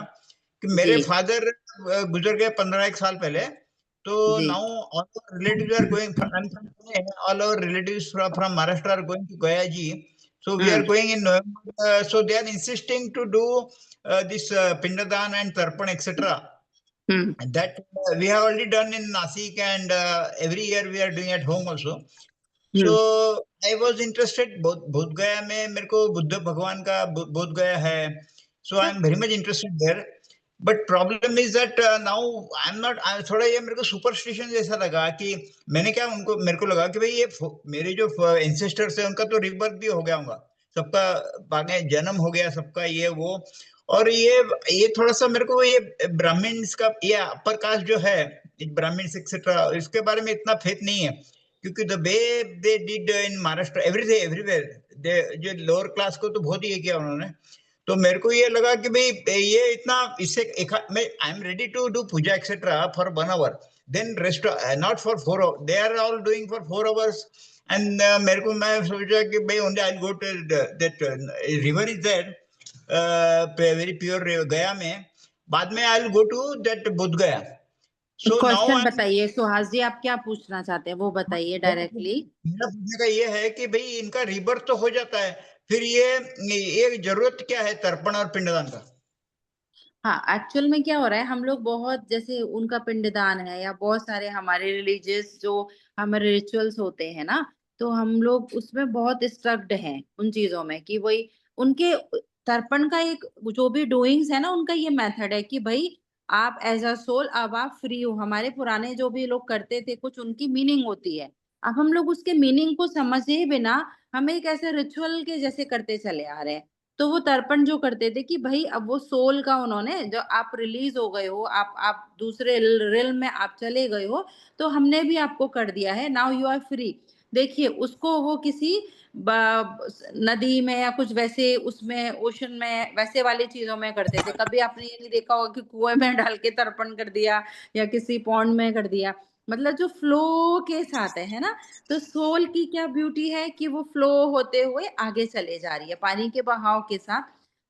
कि जी मेरे फादर गुजर गए 15 साल पहले। तो जी now all our relatives are going, I'm from Pune, all our relatives from Maharashtra are going to Gaya ji. So we are going in November. So they are insisting to do this Pindadan and Tarpan, etc. Hmm And that we have already done in Nasik, and every year we are doing at home also. So hmm I was interested, बोध गया में मेरे को बुद्ध भगवान का बोध गया है. So I am very much interested there. But problem is that now I am not, थोड़ा ये मेरे को सुपरस्टिशन जैसा लगा कि मैंने क्या, उनको मेरे को लगा कि भाई ये मेरे जो एंसेस्टर्स है उनका तो रिबर्थ भी हो गया होगा, सबका बागे जन्म हो गया सबका, ये वो. और ये थोड़ा सा मेरे को ये ब्राह्मण्स का, ये अपर कास्ट जो है, ब्राह्मण्स एक्सेट्रा, इसके बारे में इतना फेथ नहीं है, क्योंकि the way they did in Maharashtra everything everywhere, जो लोअर क्लास को तो बहुत ही ये किया उन्होंने. तो मेरे को ये लगा कि भाई ये इतना, इससे मैं I am ready to do puja etcetera for 1 hour, then rest not for 4 hours, they are all doing for 4 hours. And मेरे को, मैं सोचा कि भाई only I go to that river is that very pure Gaya में, बाद में I go to that Bodh Gaya. So now question I, बताइए सुहास जी, आप क्या पूछना चाहते हैं वो बताइए डायरेक्टली। मेरा पूछने का ये है कि भाई इनका रिबर्थ तो हो जाता है, फिर ये जरूरत क्या है तर्पण और पिंडदान का? हाँ, एक्चुअल में क्या हो रहा है, हम लोग बहुत, जैसे उनका पिंडदान है या बहुत सारे हमारे रिलीजियस जो हमारे रिचुअल्स होते हैं ना, तो हम लोग उसमें बहुत स्ट्रक्ड हैं उन चीजों में कि वही उनके तर्पण का एक जो भी डूइंग्स है ना, उनका ये मेथड है कि भाई आप एज अ सोल अब आप फ्री हो। हमारे पुराने जो भी लोग करते थे कुछ उनकी मीनिंग होती है। अब हम लोग उसके मीनिंग को समझे बिना हम एक ऐसे रिचुअल के जैसे करते चले आ रहे हैं। तो वो तर्पण जो करते थे कि भाई अब वो सोल का उन्होंने, जो आप रिलीज हो गए हो, आप दूसरे रिल्म में आप चले गए हो, तो हमने भी आपको कर दिया है, नाउ यू आर फ्री। देखिए उसको वो किसी नदी में या कुछ वैसे उसमें ओशन में वैसे वाली चीजों में करते थे। कभी आपने ये नहीं देखा होगा कि कुएं में डाल के तर्पण कर दिया या किसी पॉन्ड में कर दिया। मतलब जो फ्लो के साथ है ना। तो सोल की क्या ब्यूटी है कि वो फ्लो होते हुए आगे चले जा रही है पानी के बहाव के साथ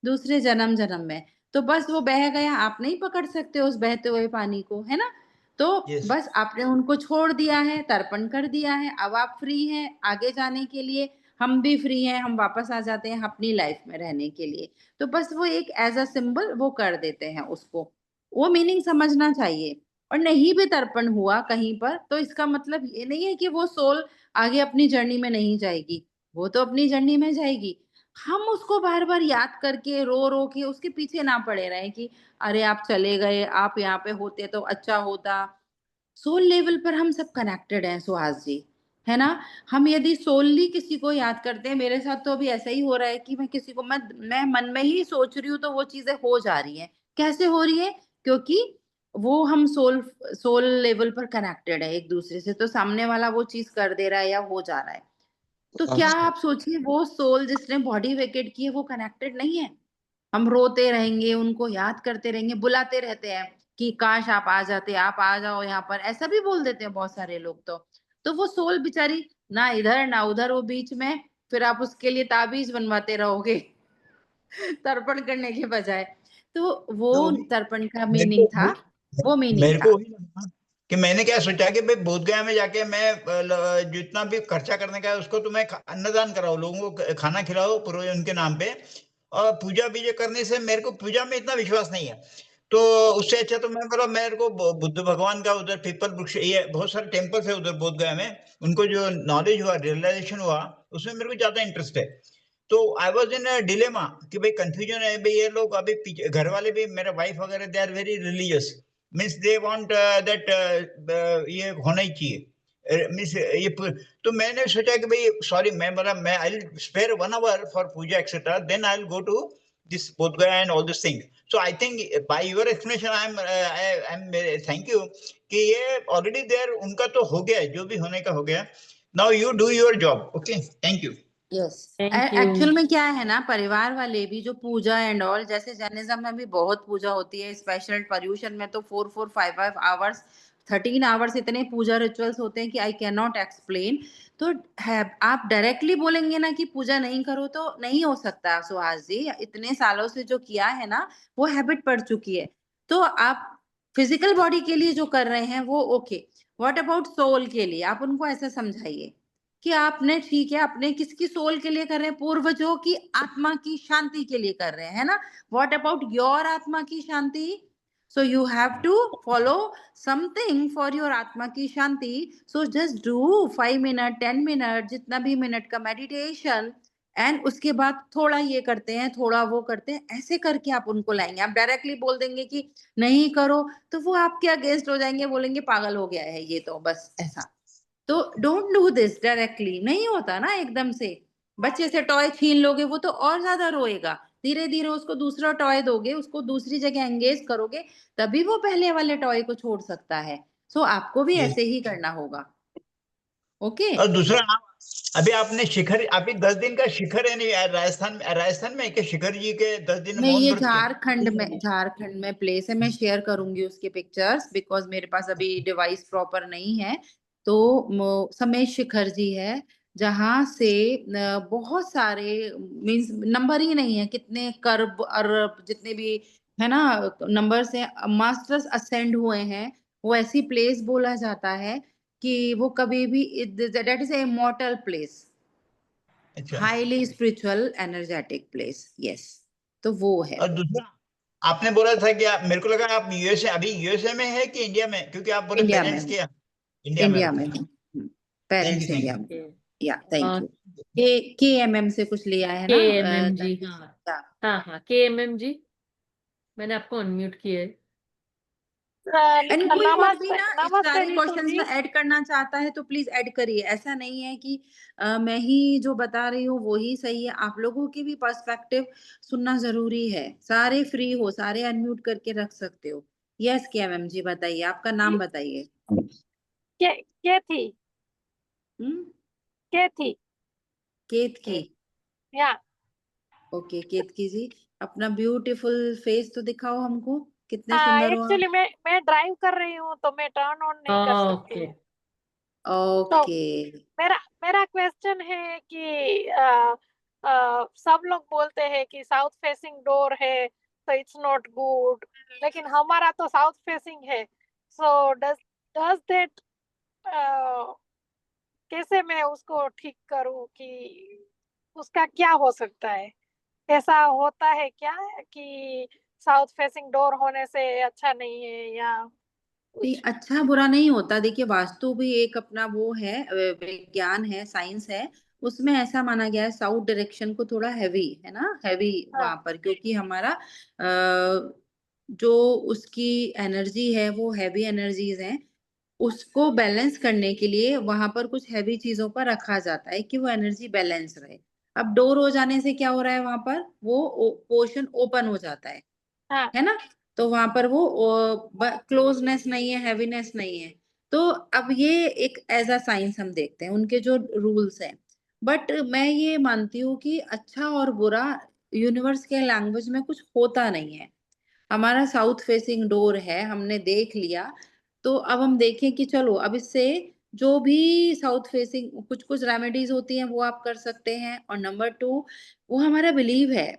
दूसरे जन्म जन्म में। तो बस वो बह गया, आप नहीं पकड़ सकते उस बहते हुए पानी को, है ना? तो यस. बस आपने उनको छोड़ दिया है, तर्पण कर दिया है, अब आप फ्री हैं आगे जाने के लिए। हम भी फ्री हैं, हम वापस आ जाते हैं अपनी लाइफ में रहने के लिए। तो बस वो एक एज अ सिंबल वो कर देते हैं उसको। वो मीनिंग समझना चाहिए। और नहीं भी तर्पण हुआ कहीं पर तो इसका मतलब ये नहीं है कि वो सोल आगे अपनी जर्नी में नहीं जाएगी। वो तो अपनी जर्नी में जाएगी। हम उसको बार बार याद करके रो रो के उसके पीछे ना पड़े रहे कि अरे आप चले गए, आप यहाँ पे होते तो अच्छा होता। सोल लेवल पर हम सब कनेक्टेड हैं सुहास जी, है ना? हम यदि सोलली किसी को याद करते हैं, मेरे साथ तो अभी ऐसा ही हो रहा है कि मैं किसी को मैं मन में ही सोच रही हूँ तो वो चीजें हो जा रही हैं। कैसे हो रही है? क्योंकि वो हम सोल लेवल पर कनेक्टेड है एक दूसरे से, तो सामने वाला वो चीज कर दे रहा है या हो जा रहा है। तो क्या आप सोचिए, वो सोल जिसने बॉडी वेकेट की है वो कनेक्टेड नहीं है? हम रोते रहेंगे, उनको याद करते रहेंगे, बुलाते रहते हैं कि काश आप आ जाते, आप आ जाओ यहाँ पर, ऐसा भी बोल देते हैं बहुत सारे लोग। तो वो सोल बेचारी ना इधर ना उधर, वो बीच में, फिर आप उसके लिए ताबीज बनवाते रहोगे तर्पण करने के बजाय। तो वो तो तर्पण का मेरे मीनिंग था, को वो मीनिंग मेरे था। को वही लगा कि मैंने क्या सोचा कि भाई बोधगया में जाके मैं जितना भी खर्चा करने का है उसको तो मैं अन्नदान कराऊं, लोगों को खाना खिलाओ पूरे उनके नाम पे। और पूजा भी करने से मेरे को पूजा में इतना विश्वास नहीं है, तो उससे अच्छा तो मैं बोला मेरे को बुद्ध भगवान का उधर पीपल वृक्ष, ये बहुत सारे टेम्पल्स है उधर बोधगया में, उनको जो नॉलेज हुआ, रियलाइजेशन हुआ, उसमें मेरे को ज्यादा इंटरेस्ट है। तो आई वॉज इन डिलेमा कि भाई कंफ्यूजन है, भाई ये लोग अभी घर वाले भी, मेरे वाइफ वगैरह, they are very religious, means they want that ये होना ही चाहिए, मीन्स ये तो मैंने सोचा कि भाई सॉरी, मैं बोला मैं I will spare 1 hour for puja etcetera, then I will go to this Bodh Gaya and all this thing. So I think by your explanation I am thank you कि ये ऑलरेडी देयर, उनका तो हो गया है, जो भी होने का हो गया। Now you do your job. Okay, thank you. Yes, thank you. Actual में क्या है ना, परिवार वाले भी जो पूजा एंड ऑल, जैसे जैनिज्म में भी बहुत पूजा होती है, स्पेशल पर्यूषण में तो 4-4, 5-5 आवर्स, 13 आवर्स इतने पूजा रिचुअल्स होते हैं कि आई कैन नॉट एक्सप्लेन। तो है, आप डायरेक्टली बोलेंगे ना कि पूजा नहीं करो तो नहीं हो सकता सुहास जी। इतने सालों से जो किया है ना, वो हैबिट पड़ चुकी है। तो आप फिजिकल बॉडी के लिए जो कर रहे हैं वो ओके, व्हाट अबाउट सोल के लिए? आप उनको ऐसे समझाइए कि आपने, ठीक है, अपने किसकी सोल के लिए कर रहे हैं? पूर्वजों की आत्मा की शांति के लिए कर रहे हैं, है ना? व्हाट अबाउट योर आत्मा की शांति? So you have to follow something for your आत्मा की शांति। So just do 5 minute, 10 minute, जितना भी मिनट का मेडिटेशन, एंड उसके बाद थोड़ा ये करते हैं, थोड़ा वो करते हैं, ऐसे करके आप उनको लाएंगे। आप डायरेक्टली बोल देंगे कि नहीं करो, तो वो आपके अगेंस्ट हो जाएंगे, बोलेंगे पागल हो गया है ये, तो बस ऐसा। तो डोंट डू दिस डायरेक्टली, नहीं होता ना एकदम से। बच्चे से टॉय छीन लोगे, वो तो और ज्यादा रोएगा। धीरे धीरे उसको दूसरा टॉय दोगे, उसको दूसरी जगह एंगेज करोगे, तभी वो पहले वाले टॉय को छोड़ सकता है। सो आपको भी ऐसे ही करना होगा। ओके। और दूसरा, अभी आपने शिखर, अभी 10 दिन का शिखर है, नहीं राजस्थान में, कि शिखर जी के 10 दिन मैं मौन ये व्रत झारखंड में प्लेस है, मैं शेयर करूंगी उसके पिक्चर्स, बिकॉज मेरे पास अभी डिवाइस प्रॉपर नहीं है। तो समेश शिखर जी है, जहां से बहुत सारे, मींस नंबर ही नहीं है, कितने करब अरब जितने भी है ना नंबर से मास्टर्स असेंड हुए हैं। वो ऐसी प्लेस बोला जाता है कि वो कभी भी, that is a immortal place, अच्छा। Highly spiritual energetic place. Yes, तो वो है और वो। दूसरा, आपने बोला था कि मेरे को लगा आप यूएसए, अभी यूएसए में है कि इंडिया में, क्योंकि आप बोले इंडिया में पेरेंट्स हूँ, के इंडिया में। इंडिया ओके, में हूँ, thank parents you, thank India you. में। ओके। या थैंक यू। के KMM से कुछ लिया है ना? एम जी, हाँ या हाँ हाँ, के एम एम जी, मैंने आपको अनम्यूट किया है। एंड कोई और भी नमस्ते, ना इस नमस्ते सारे नीतू क्वेश्चंस जी। में ऐड करना चाहता है तो प्लीज ऐड करिए। ऐसा नहीं है कि मैं ही जो बता रही हूँ वो ही सही है, आप लोगों की भी पर्सपेक्टिव सुनना जरूरी है। सारे फ्री हो, सारे अनम्यूट करके रख सकते हो। यस KMM जी, बताइए, आपका नाम बताइए। के थी, हम्म, के थी, केत की। या ओके केतकी जी, अपना ब्यूटीफुल फेस तो दिखाओ हमको, कितने सुंदर हो आप। एक्चुअली मैं ड्राइव कर रही हूँ तो मैं टर्न ऑन नहीं कर सकती ओके। हूँ। तो ओके। मेरा मेरा क्वेश्चन है कि सब लोग बोलते हैं कि साउथ फेसिंग डोर है तो इट्स नॉट गुड, लेकिन हमारा तो साउथ फेसिंग है। सो डज दैट, कैसे मैं उसको ठीक करूं कि उसका क्या हो सकता है? ऐसा होता है क्या कि साउथ फेसिंग डोर होने से अच्छा नहीं है या नहीं, कुछ? अच्छा बुरा नहीं होता। देखिए, वास्तु भी एक अपना वो है, विज्ञान है, साइंस है। उसमें ऐसा माना गया है साउथ डायरेक्शन को थोड़ा हैवी है ना, हैवी हाँ, वहां पर, क्योंकि हमारा जो उसकी एनर्जी है वो हैवी एनर्जीज हैं। उसको बैलेंस करने के लिए वहां पर कुछ हैवी चीजों पर रखा जाता है कि वो एनर्जी बैलेंस रहे। अब डोर हो जाने से क्या हो रहा है, वहां पर वो पोर्शन ओपन हो जाता हाँ है ना, तो वहां पर वो क्लोजनेस नहीं है, हैवीनेस नहीं है। तो अब ये एक एज अ साइंस हम देखते हैं उनके जो रूल्स हैं। बट मैं ये मानती हूँ कि अच्छा और बुरा यूनिवर्स के लैंग्वेज में कुछ होता नहीं है। हमारा साउथ फेसिंग डोर है, हमने देख लिया, तो अब हम देखें कि चलो अब इससे जो भी साउथ फेसिंग कुछ कुछ रेमेडीज होती हैं वो आप कर सकते हैं। और नंबर 2, वो हमारा बिलीव है।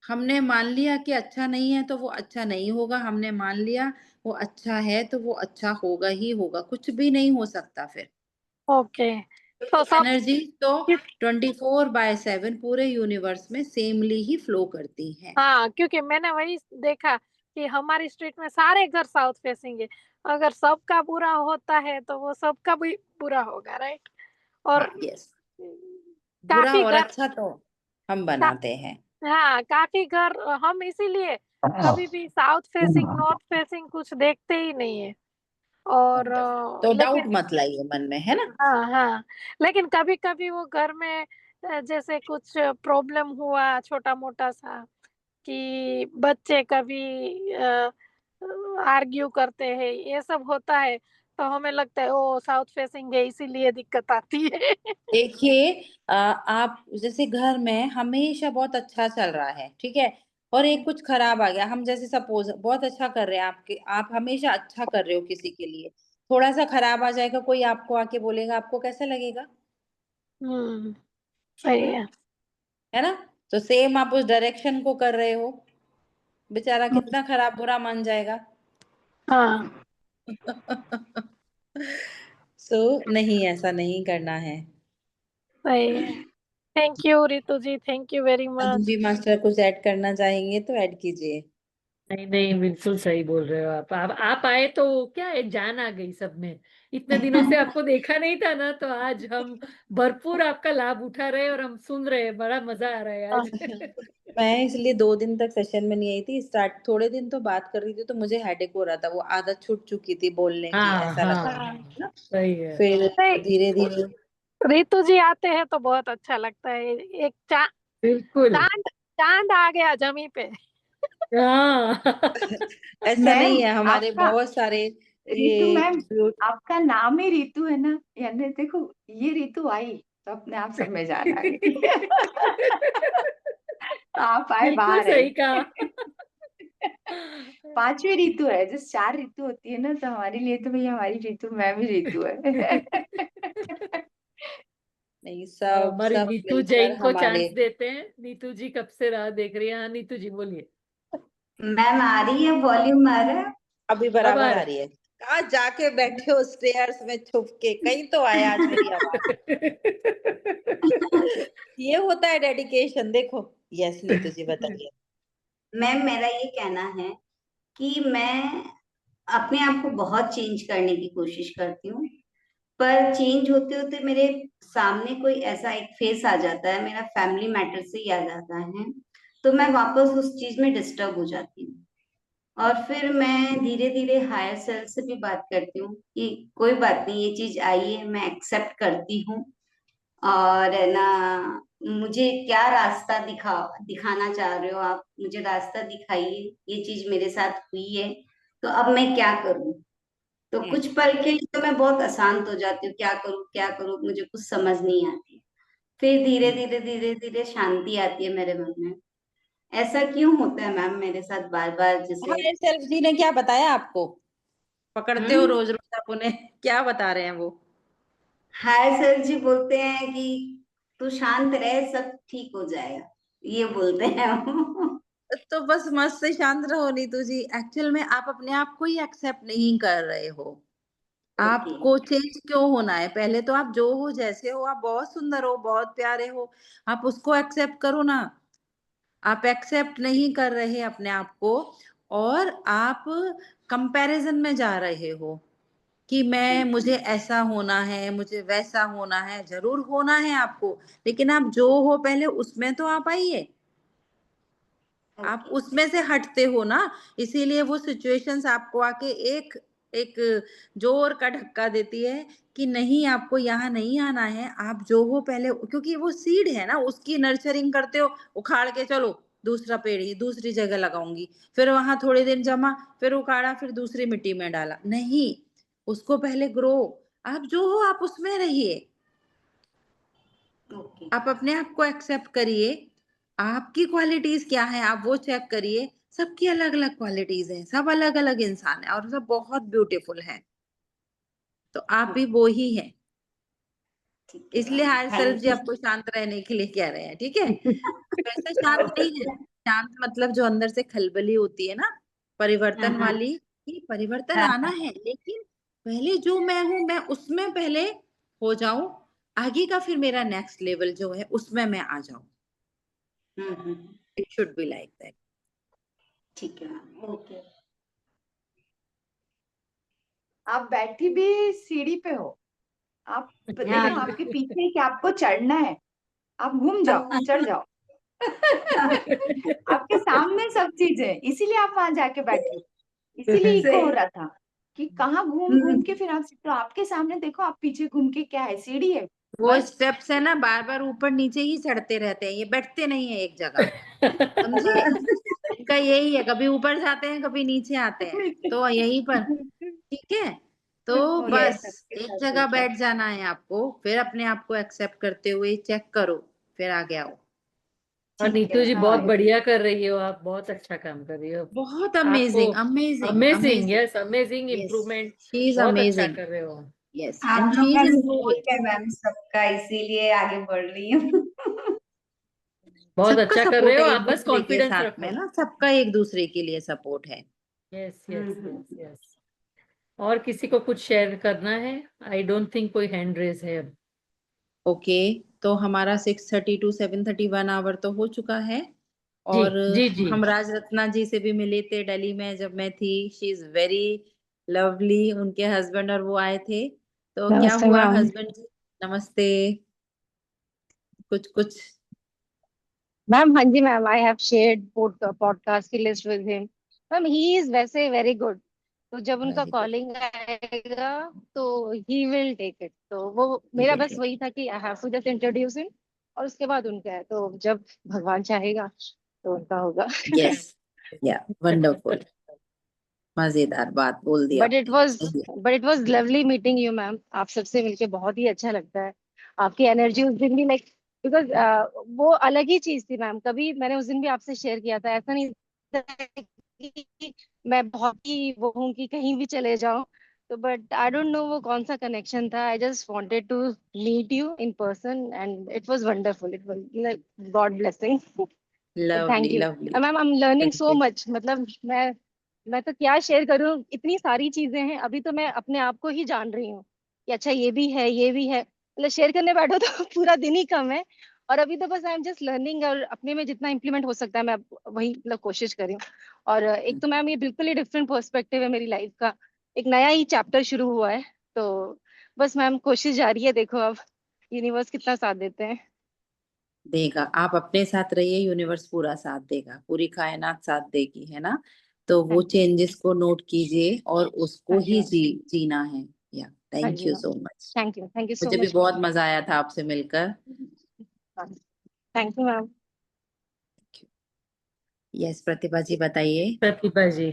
हमने मान लिया कि अच्छा नहीं है तो वो अच्छा नहीं होगा, हमने मान लिया वो अच्छा है तो वो अच्छा होगा ही होगा, कुछ भी नहीं हो सकता फिर। ओके। तो सब एनर्जी तो 24/7 पूरे यूनिवर्स में सेमली ही फ्लो करती है। हाँ, क्योंकि मैंने वही देखा कि हमारी स्ट्रीट में सारे घर साउथ फेसिंग है। अगर सबका बुरा होता है तो वो सबका भी बुरा होगा, राइट? और हाँ, यस, बुरा काफी और घर अच्छा तो हम का, बनाते हैं। हाँ काफी घर हम इसीलिए कभी भी साउथ फेसिंग नॉर्थ फेसिंग कुछ देखते ही नहीं है। और वंडरफुल, तो डाउट लेकिन मत लाइए मन में, है ना। हाँ हाँ, लेकिन कभी कभी वो घर में जैसे कुछ प्रॉब्लम हुआ छोटा मोटा सा, कि बच्चे कभी आर्ग्यू करते हैं, ये सब होता है, तो हमें लगता है ओ साउथ फेसिंग है इसीलिए दिक्कत आती है। देखिए, आप जैसे घर में हमेशा बहुत अच्छा चल रहा है, ठीक है, और एक कुछ खराब आ गया, हम जैसे सपोज बहुत अच्छा कर रहे हैं, आपके आप हमेशा अच्छा कर रहे हो किसी के लिए, थोड़ा सा खराब आ जाएगा, कोई आपको आके बोलेगा, आपको कैसा लगेगा? सही हम्म, है। है ना। तो सेम आप उस डायरेक्शन को कर रहे हो, बेचारा हम्म, कितना खराब बुरा मान जाएगा। हाँ सो नहीं, ऐसा नहीं करना है। सही है। Thank you Ritu ji, thank you very अभी मच। भी मास्टर कुछ ऐड करना चाहेंगे तो ऐड कीजिए। नहीं नहीं, बिल्कुल सही बोल रहे हो आप आए तो क्या है, जान आ गई सब में। इतने दिनों से आपको देखा नहीं था ना, तो आज हम भरपूर आपका लाभ उठा रहे हैं और हम सुन रहे हैं, बड़ा मजा आ रहा है आज। मैं इसलिए 2 दिन तक सेशन में नहीं आई थी। स्टार्ट थोड़े दिन तो बात कर रही थी तो मुझे हेडेक हो रहा था, वो आदत छूट चुकी थी बोलने की, हाँ ऐसा हाँ लगता हाँ था ना। सही है। फिर नहीं, धीरे धीरे रितु जी आते हैं तो बहुत अच्छा लगता है। एक बिल्कुल। चांद चांद आ गया जमी पे। हाँ ऐसा नहीं मैम है, हमारे आपका बहुत सारे रितु ये मैम, आपका नाम ही रितु है ना, यानी देखो ये रितु आई तो अपने आप सब में जान आ गई। तो आप आए बिल्कुल बाहर सही आई। कहा। 5वीं ऋतु है, जिस 4 ऋतु होती है ना, तो हमारे लिए तो भैया हमारी ऋतु मैम ही ऋतु है। नहीं, तो सब हमारी सब नीतू मिलकर जैन को हमारे। चांस देते हैं। नीतू जी कब से राह देख रही है। हाँ नीतू जी बोलिए। मैम आ रही है, वॉल्यूम आ रहा है? अभी अब आ बराबर आ रहा रही है। कहाँ जाके बैठे हो स्टेयर्स में छुप के, कहीं तो आया आज मेरी आवाज। ये होता है डेडिकेशन, देखो। यस नीतू जी बताइए। मैम मेरा ये कहना है कि मैं अपने आप को बहुत चेंज करने की कोशिश करती हूँ, पर चेंज होते होते मेरे सामने कोई ऐसा एक फेस आ जाता है, मेरा फैमिली मैटर से ही आ जाता है, तो मैं वापस उस चीज में डिस्टर्ब हो जाती हूँ। और फिर मैं धीरे धीरे हायर सेल्फ से भी बात करती हूँ कि कोई बात नहीं, ये चीज आई है, मैं एक्सेप्ट करती हूँ, और है ना, मुझे क्या रास्ता दिखाना चाह रहे हो आप, मुझे रास्ता दिखाइए, ये चीज मेरे साथ हुई है, तो अब मैं क्या करूं। तो कुछ पल के लिए तो मैं बहुत अशांत हो जाती हूँ, क्या करूं, मुझे कुछ समझ नहीं आती। फिर धीरे धीरे शांति आती है मेरे मन में। ऐसा क्यों होता है मैम मेरे साथ बार बार, जैसे हायर सेल्फ जी ने क्या बताया आपको? पकड़ते हो हम्म रोज रोज आप उन्हें, क्या बता रहे हैं वो? हाय सर जी बोलते हैं कि तू शांत रहे, सब ठीक हो जाएगा, ये बोलते हैं वो। तो बस मस्त से शांत रहो नीतू जी। एक्चुअल में आप अपने आप को ही एक्सेप्ट नहीं कर रहे हो। ओके। आपको चेंज क्यों होना है? पहले तो आप जो हो, जैसे हो, आप बहुत सुंदर हो, बहुत प्यारे हो, आप उसको एक्सेप्ट करो ना। आप एक्सेप्ट नहीं कर रहे अपने आप को, और आप कंपैरिजन में जा रहे हो कि मुझे ऐसा होना है, मुझे वैसा होना है। जरूर होना है आपको, लेकिन आप जो हो पहले उसमें तो आप आइए। आप ओके। उसमें से हटते हो ना, इसीलिए वो सिचुएशंस आपको आके एक एक जोर का धक्का देती है कि नहीं, आपको यहाँ नहीं आना है, आप जो हो पहले, क्योंकि वो सीड है ना, उसकी नर्चरिंग करते हो, उखाड़ के चलो दूसरा पेड़ ही दूसरी जगह लगाऊंगी, फिर वहां थोड़े दिन जमा, फिर उखाड़ा, फिर दूसरी मिट्टी में डाला। नहीं, उसको पहले ग्रो, आप जो हो आप उसमें रहिए, ओके आप अपने आप को एक्सेप्ट करिए, आपकी क्वालिटीज क्या है आप वो चेक करिए। सबकी अलग अलग क्वालिटीज हैं, सब अलग अलग इंसान है और सब बहुत ब्यूटीफुल है, तो आप भी वो ही है। ठीक है इसलिए मैम, हायर सेल्फ थैंक जी आपको शांत रहने के लिए कह रहे हैं, ठीक है? यू। वैसे शांत नहीं है, शांत मतलब जो अंदर से खलबली होती है ना, परिवर्तन हाँ वाली, कि परिवर्तन हाँ आना है, लेकिन पहले जो मैं हूं मैं उसमें पहले हो जाऊं, आगे का फिर मेरा नेक्स्ट लेवल जो है उसमें मैं आ जाऊं। It should be like that. ठीक है मैम, ओके। आप बैठी भी सीढ़ी पे हो, आप देखो हाँ आपके पीछे कि आपको चढ़ना है, आप घूम जाओ, चढ़ जाओ। आपके सामने सब चीज है, इसीलिए आप वहां जाके बैठे हो, इसीलिए इको हो सही। रहा था कि कहाँ घूम घूम के फिर आप सीखते हो। आपके सामने देखो, आप पीछे घूम के क्या है, सीढ़ी है वो बस। स्टेप्स है ना, बार बार ऊपर नीचे ही चढ़ते रहते हैं, ये बैठते नहीं है एक जगह, समझे? इनका यही है, कभी ऊपर जाते हैं कभी नीचे आते हैं, तो यहीं पर, ठीक है? तो यस, बस एक जगह बैठ जाना है आपको, फिर अपने आप को एक्सेप्ट करते हुए चेक करो, फिर आगे आओ। और ठीक है नीतू जी मैम, बहुत हाँ बढ़िया कर रही हो, आप बहुत अच्छा काम कर रही हो। बहुत आपको amazing amazing amazing, amazing. Yes, amazing yes, improvement, she is बहुत अच्छा अमेजिंग। कर रहे हो। यस, आप एंड लोग शी का इज सपोर्ट है इम्प्रूविंग। मैम सबका, इसीलिए आगे बढ़ रही हूँ। बहुत सबका अच्छा कर रहे सपोर्ट हो, है आप एक बस दूसरे के कॉन्फिडेंस साथ में रखो। ना, सबका एक दूसरे के लिए सपोर्ट है। Yes hmm, yes hmm. Yes yes. और किसी को कुछ शेयर करना है? आई डोंट थिंक कोई हैंड रेज है अब। ओके, तो हमारा 6:30 to 7:31 आवर तो हो चुका है। जी और जी जी। हम राज रत्ना जी से भी मिले थे दिल्ली में जब मैं थी, शी इज वेरी लवली, उनके हस्बैंड और वो आए थे, तो क्या नमस्ते हुआ मैम। हस्बैंड जी? नमस्ते। कुछ कुछ मैम हाँ जी ma'am, I have shared podcast की list with him. Ma'am he is वैसे वेरी गुड, तो जब उनका वेरी गुड, कॉलिंग आएगा तो ही विल टेक इट। तो वो ही मेरा विल बस टेक वही था कि I have to just introduce him, और उसके बाद उनका है, तो जब भगवान चाहेगा तो उनका होगा। इट। यस, या वंडरफुल, मजेदार बात बोल दी बट इट आपने, वाज सही है। But it was lovely meeting you ma'am, आप सबसे मिलके बहुत ही अच्छा लगता है। आपकी एनर्जी उस दिन भी लाइक, बिकॉज वो अलग ही चीज थी मैम। कभी मैंने उस दिन भी आपसे शेयर किया था, ऐसा नहीं था कि मैं बहुत ही वो हूँ कि कहीं भी चले जाऊं, तो बट आई डोंट नो वो कौन सा कनेक्शन था। I just wanted to meet you in person and it was wonderful, it was like God blessing. Thank lovely you lovely, ma'am, I am learning thank so you. Much. मतलब मैं तो क्या share करूं, इतनी सारी चीजें हैं। अभी तो मैं अपने आप को ही जान रही हूँ कि अच्छा ये भी है, ये भी है। मतलब शेयर करने बैठो तो पूरा दिन ही कम है। और अभी तो बस आई एम जस्ट लर्निंग, और अपने में जितना इम्प्लीमेंट हो सकता है मैं वही मतलब कोशिश करी हूँ। और एक तो मैम ये बिल्कुल ही डिफरेंट पर्सपेक्टिव है मेरी लाइफ का, एक नया ही चैप्टर शुरू हुआ है। तो बस मैम कोशिश जारी है, देखो अब यूनिवर्स कितना साथ देते हैं। देगा, आप अपने साथ रहिए, यूनिवर्स पूरा साथ देगा, पूरी कायनात साथ देगी, है ना? तो हाँ वो जी, चेंजेस को नोट कीजिए और उसको हाँ जी ही मैम, जीना है। या, हाँ thank ji you ma'am. So much. Thank you so मुझे भी मच बहुत मैम। मजा आया था आपसे मिलकर। Thank you ma'am. यस, प्रतिभा जी बताइए। प्रतिभा जी।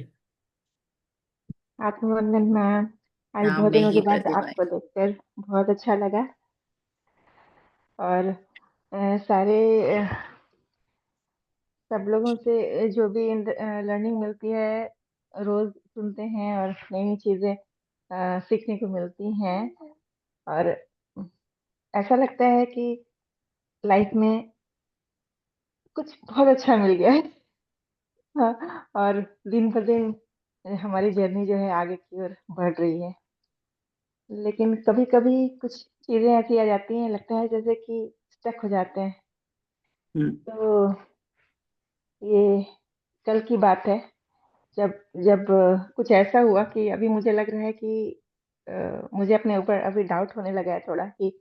आत्मवंदन मैम, आज नाम बहुत में दिनों ही के बाद प्रतिभा है। आपको देखकर बहुत अच्छा लगा। और सारे सब लोगों से जो भी लर्निंग मिलती है, रोज सुनते हैं और नई नई चीजें सीखने को मिलती हैं। और ऐसा लगता है कि लाइफ में कुछ बहुत अच्छा मिल गया है। हाँ, और दिन ब दिन हमारी जर्नी जो है आगे की ओर बढ़ रही है। लेकिन कभी कभी कुछ चीजें ऐसी आ जाती हैं, लगता है जैसे कि स्टक हो जाते हैं। हम्म, तो ये कल की बात है, जब जब कुछ ऐसा हुआ कि अभी मुझे लग रहा है कि मुझे अपने ऊपर अभी डाउट होने लगा है थोड़ा कि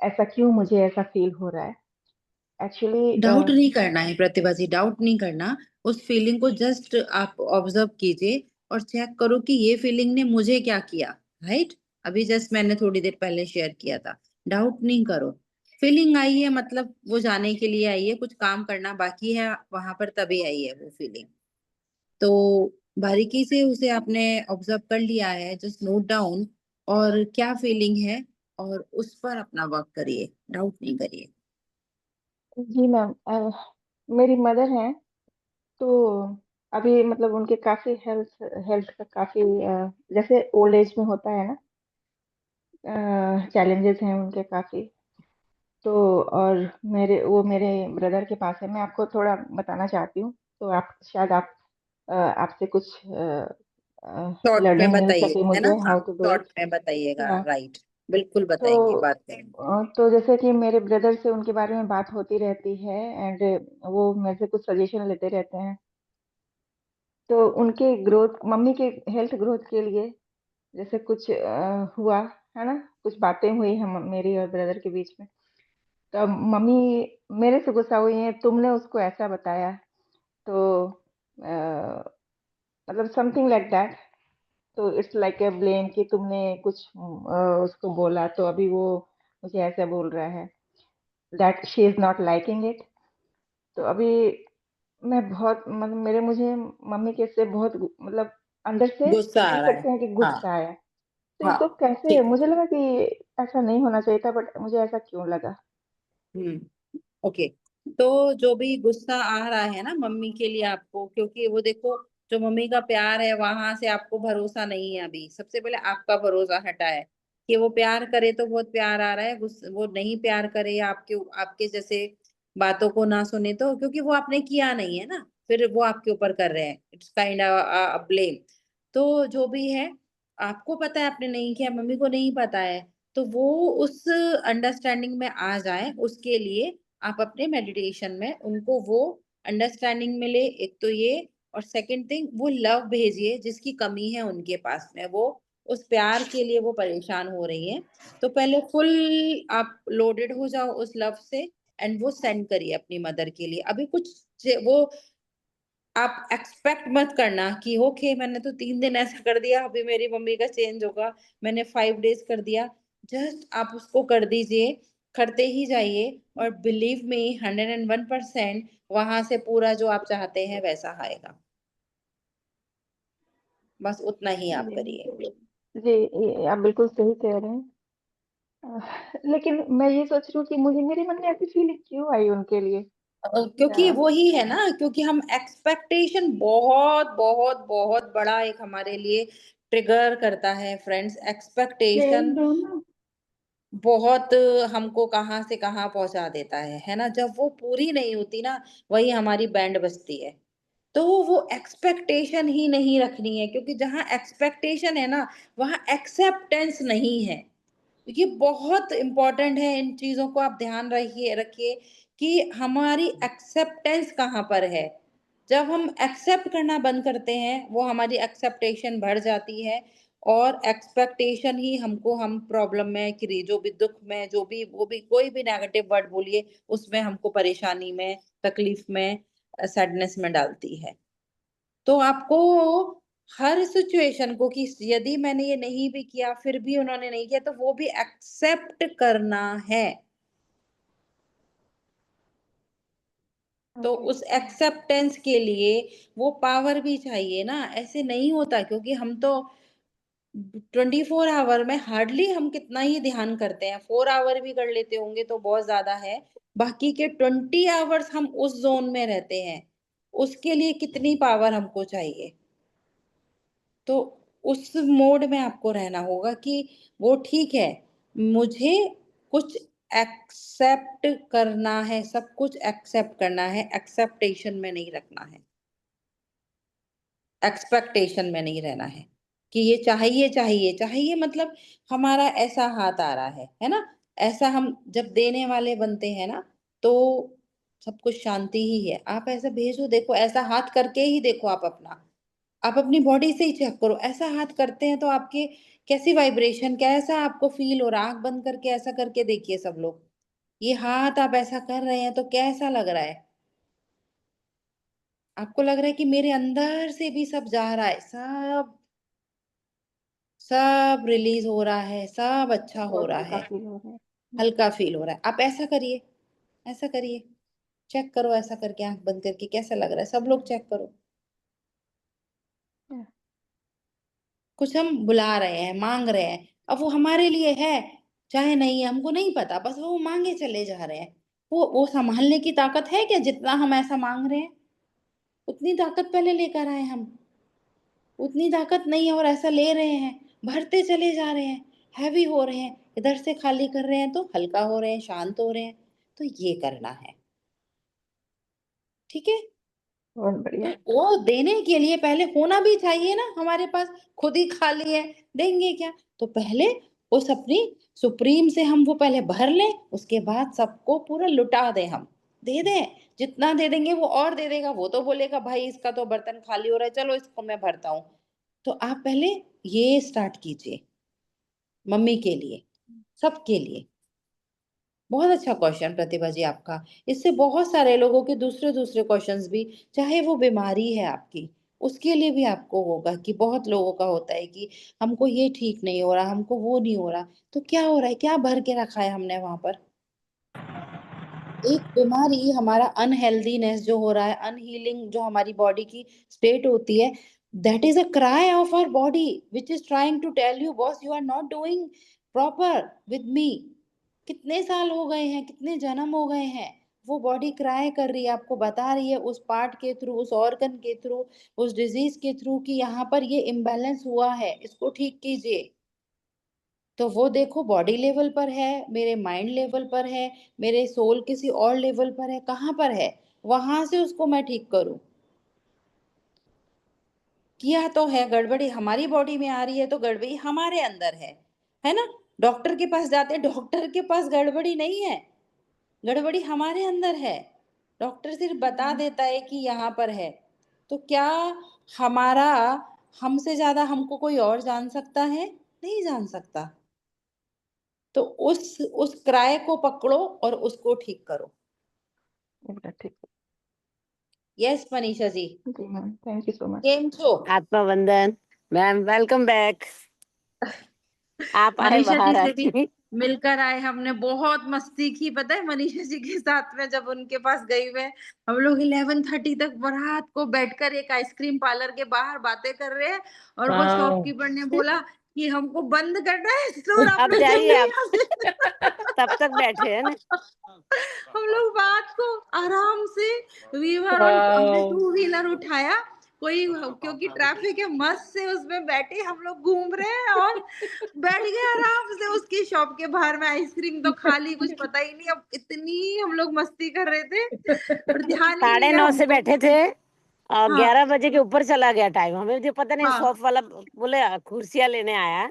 ऐसा क्यों मुझे ऐसा फील हो रहा है एक्चुअली। डाउट नहीं करना है प्रतिभा जी, डाउट नहीं करना, उस फीलिंग को जस्ट आप ऑब्जर्व कीजिए, और चेक करो कि ये फीलिंग ने मुझे क्या किया। राइट, अभी जस्ट मैंने थोड़ी देर पहले शेयर किया था। डाउट नहीं करो, फीलिंग आई है मतलब वो जाने के लिए आई है, कुछ काम करना बाकी है वहां पर, तभी आई है वो फीलिंग। तो बारीकी से उसे आपने ऑब्जर्व कर लिया है, जस्ट नोट डाउन और क्या फीलिंग है, और उस पर अपना वर्क करिए, डाउट नहीं करिए। जी मैम, मेरी मदर हैं, तो अभी मतलब उनके काफी हेल्थ हेल्थ का काफी जैसे ओल्ड एज में होता है ना, चैलेंजेस हैं उनके काफी। तो और मेरे ब्रदर के पास है, मैं आपको थोड़ा बताना चाहती हूँ, तो आप शायद आपसे कुछ शॉर्ट में लर्निंग मिल बताइए, सके है ना, मुझे, हाँ हाउ टू डू शॉर्ट इट। में बताइएगा, या राइट, बिल्कुल तो बताएंगे, बात करेंगे। तो जैसे कि मेरे ब्रदर से उनके बारे में बात होती रहती है, एंड वो मेरे से कुछ सजेशन लेते रहते हैं। तो उनके ग्रोथ, मम्मी के हेल्थ ग्रोथ के लिए जैसे कुछ हुआ है ना, कुछ बातें हुई हम मेरी और ब्रदर के बीच में। तो अब मम्मी मेरे से गुस्सा हुई हैं, तुमने उसको ऐसा बताया। तो मतलब समथिंग लाइक दैट। तो इट्स लाइक ए ब्लेम कि तुमने कुछ उसको बोला, तो अभी वो मुझे ऐसा बोल रहा है, that she is not liking it. तो अभी मैं बहुत मतलब मुझे मम्मी के से बहुत मतलब अंदर से गुस्सा आ बोल रहा है, सकते हैं कि हाँ गुस्सा आया। तो हाँ, इसको कैसे, ठीक है। मुझे लगा कि ऐसा नहीं होना चाहिए था, बट मुझे ऐसा क्यों लगा। ओके, तो जो भी गुस्सा आ रहा है ना मम्मी के लिए आपको, क्योंकि वो देखो, जो मम्मी का प्यार है वहां से आपको भरोसा नहीं है, अभी सबसे पहले आपका भरोसा हटा है। कि वो प्यार करे तो बहुत प्यार आ रहा है, वो नहीं प्यार करे या आपके आपके जैसे बातों को ना सुने, तो क्योंकि वो आपने किया नहीं है ना, फिर वो आपके ऊपर कर रहे हैं, इट्स काइंड ब्लेम। तो जो भी है, आपको पता है आपने नहीं किया, मम्मी को नहीं पता है, तो वो उस अंडरस्टैंडिंग में आ जाए उसके लिए आप अपने मेडिटेशन में उनको वो अंडरस्टैंडिंग मिले, एक तो ये, और सेकंड थिंग वो लव भेजिए जिसकी कमी है उनके पास में, वो उस प्यार के लिए वो परेशान हो रही है। तो पहले फुल आप लोडेड हो जाओ उस लव से, एंड वो सेंड करिए अपनी मदर के लिए। अभी कुछ वो आप एक्सपेक्ट मत करना कि ओके मैंने तो 3 दिन ऐसा कर दिया, अभी मेरी मम्मी का चेंज होगा, मैंने 5 डेज कर दिया। जस्ट आप उसको कर दीजिए, करते ही जाइए, और बिलीव मी 101% वहां से पूरा जो आप चाहते हैं वैसा आएगा। बस उतना ही आप जी करिए। जी, आप बिल्कुल सही कह रहे हैं। लेकिन मैं ये सोच रही हूँ कि मुझे मेरे मन में ऐसी फीलिंग क्यों आई उनके लिए। क्योंकि अ, वो ही है ना, क्योंकि हम एक्सपेक्टेशन बहुत बहुत बहुत बड़ा एक हमारे लिए ट्रिगर करता है फ्रेंड्स, एक्सपेक्टेशन बहुत हमको कहाँ से कहाँ पहुंचा देता है ना। जब वो पूरी नहीं होती ना, वही हमारी बैंड बजती है। तो वो एक्सपेक्टेशन ही नहीं रखनी है, क्योंकि जहाँ एक्सपेक्टेशन है ना, वहाँ एक्सेप्टेंस नहीं है। ये बहुत इंपॉर्टेंट है, इन चीजों को आप ध्यान रखिए रखिए कि हमारी एक्सेप्टेंस कहाँ पर है। जब हम एक्सेप्ट करना बंद करते हैं, वो हमारी एक्सेप्टेशन बढ़ जाती है, और एक्सपेक्टेशन ही हमको, हम प्रॉब्लम में कि जो भी दुख में, जो भी वो भी कोई भी नेगेटिव वर्ड बोलिए, उसमें हमको परेशानी में, तकलीफ में, सैडनेस में डालती है। तो आपको हर सिचुएशन को, कि यदि मैंने ये नहीं भी किया फिर भी उन्होंने नहीं किया, तो वो भी एक्सेप्ट करना है। तो ओके। उस एक्सेप्टेंस के लिए वो पावर भी चाहिए ना, ऐसे नहीं होता, क्योंकि हम तो 24 आवर में हार्डली हम कितना ही ध्यान करते हैं, 4 आवर भी कर लेते होंगे तो बहुत ज्यादा है। बाकी के 20 आवर्स हम उस जोन में रहते हैं, उसके लिए कितनी पावर हमको चाहिए। तो उस मोड में आपको रहना होगा कि वो ठीक है, मुझे कुछ एक्सेप्ट करना है, सब कुछ एक्सेप्ट करना है, एक्सेप्टेशन में नहीं रखना है, एक्सपेक्टेशन में नहीं रहना है कि ये चाहिए चाहिए चाहिए, मतलब हमारा ऐसा हाथ आ रहा है ना। ऐसा हम जब देने वाले बनते हैं ना, तो सब कुछ शांति ही है। आप ऐसा भेजो, देखो ऐसा हाथ करके ही देखो, आप अपनी बॉडी से ही चेक करो, ऐसा हाथ करते हैं तो आपके कैसी वाइब्रेशन, कैसा आपको फील हो रहा है। आंख बंद करके ऐसा करके देखिए सब लोग, ये हाथ आप ऐसा कर रहे हैं तो कैसा लग रहा है। आपको लग रहा है कि मेरे अंदर से भी सब जा रहा है, सब रिलीज हो रहा है, सब अच्छा हो बहुत रहा हल्का है, फील हो रहा है। हल्का फील हो रहा है। आप ऐसा करिए, ऐसा करिए, चेक करो, ऐसा करके आंख बंद करके कैसा लग रहा है। सब लोग चेक करो। Yeah. कुछ हम बुला रहे हैं, मांग रहे हैं, अब वो हमारे लिए है चाहे नहीं है हमको नहीं पता, बस वो मांगे चले जा रहे हैं। वो संभालने की ताकत है क्या? जितना हम ऐसा मांग रहे हैं उतनी ताकत पहले लेकर आए हम, उतनी ताकत नहीं है और ऐसा ले रहे हैं, भरते चले जा रहे हैं, हैवी हो रहे हैं, इधर से खाली कर रहे हैं तो हल्का हो रहे हैं, शांत हो रहे हैं। तो ये करना है, ठीक है? बहुत तो बढ़िया। वो देने के लिए पहले होना भी चाहिए ना हमारे पास, खुद ही खाली है देंगे क्या? तो पहले उस अपनी सुप्रीम से हम वो पहले भर लें, उसके बाद सबको पूरा लुटा दें, हम दे दें। जितना दे देंगे वो और दे देगा, वो तो बोलेगा भाई इसका तो बर्तन खाली हो रहा है, चलो इसको मैं भरता हूँ। तो आप पहले ये स्टार्ट कीजिए, मम्मी के लिए, सबके लिए। बहुत अच्छा क्वेश्चन प्रतिभा जी आपका। इससे बहुत सारे लोगों के दूसरे दूसरे क्वेश्चंस भी, चाहे वो बीमारी है आपकी, उसके लिए भी आपको होगा कि बहुत लोगों का होता है कि हमको ये ठीक नहीं हो रहा, हमको वो नहीं हो रहा। तो क्या हो रहा है, क्या भर के रखा है हमने वहां पर? एक बीमारी, हमारा अनहेल्दीनेस जो हो रहा है, अनहीलिंग जो हमारी बॉडी की स्टेट होती है, that is a cry of our body which is trying to tell you boss you are not doing proper with me. कितने साल हो गए हैं, कितने जन्म हो गए हैं, वो बॉडी क्राई कर रही है, आपको बता रही है उस पार्ट के थ्रू, उस ऑर्गन के थ्रू, उस डिजीज के थ्रू कि यहाँ पर ये इम्बैलेंस हुआ है, इसको ठीक कीजिए। तो वो देखो बॉडी लेवल पर है, मेरे माइंड लेवल पर है, मेरे सोल किसी और लेवल पर है, कहाँ पर है, वहां से उसको मैं ठीक करूं। किया तो है, गड़बड़ी हमारी बॉडी में आ रही है तो गड़बड़ी हमारे अंदर है ना? डॉक्टर के पास जाते हैं, डॉक्टर के पास गड़बड़ी नहीं है, गड़बड़ी हमारे अंदर है। डॉक्टर सिर्फ बता देता है कि यहाँ पर है। तो क्या हमारा, हमसे ज्यादा हमको कोई और जान सकता है? नहीं जान सकता। तो उस क्राय को पकड़ो और उसको ठीक करो। एकदम ठीक। यस मनीषा जी, जी ma'am, thank you so much. केम छो? आत्मवंदन मैम, वेलकम बैक। आप आए मनीषा जी से महाराज। भी मिलकर आए, हमने बहुत मस्ती की, पता है मनीषा जी के साथ में। जब उनके पास गई मैं, हम लोग 11:30 तक रात को बैठकर एक आइसक्रीम पार्लर के बाहर बातें कर रहे हैं, और वो वाह शॉपकीपर ने बोला कि हमको बंद करना है स्टोर, आप अब लोग जाइए जल्दी आप। यहाँ से। तब तक बैठे हैं ना। हम लोग बात को आराम से, वीवर ऑन, हमने वाह 2 व्हीलर उठाया, कोई क्योंकि ट्रैफिक है, मस्त से उसमें बैठे हम लोग घूम रहे हैं, और बैठ गए आराम से उसकी शॉप के बाहर में। आइसक्रीम तो खा ली, कुछ पता ही नहीं, अब इतनी हम लोग मस्ती कर रहे थे और ध्यान ही नहीं रहा 9:30 से हमको। बैठे थे और हाँ 11 बजे के ऊपर चला गया टाइम। हमें जो पता नहीं, हाँ। शॉप वाला बोले कुर्सियां लेने आया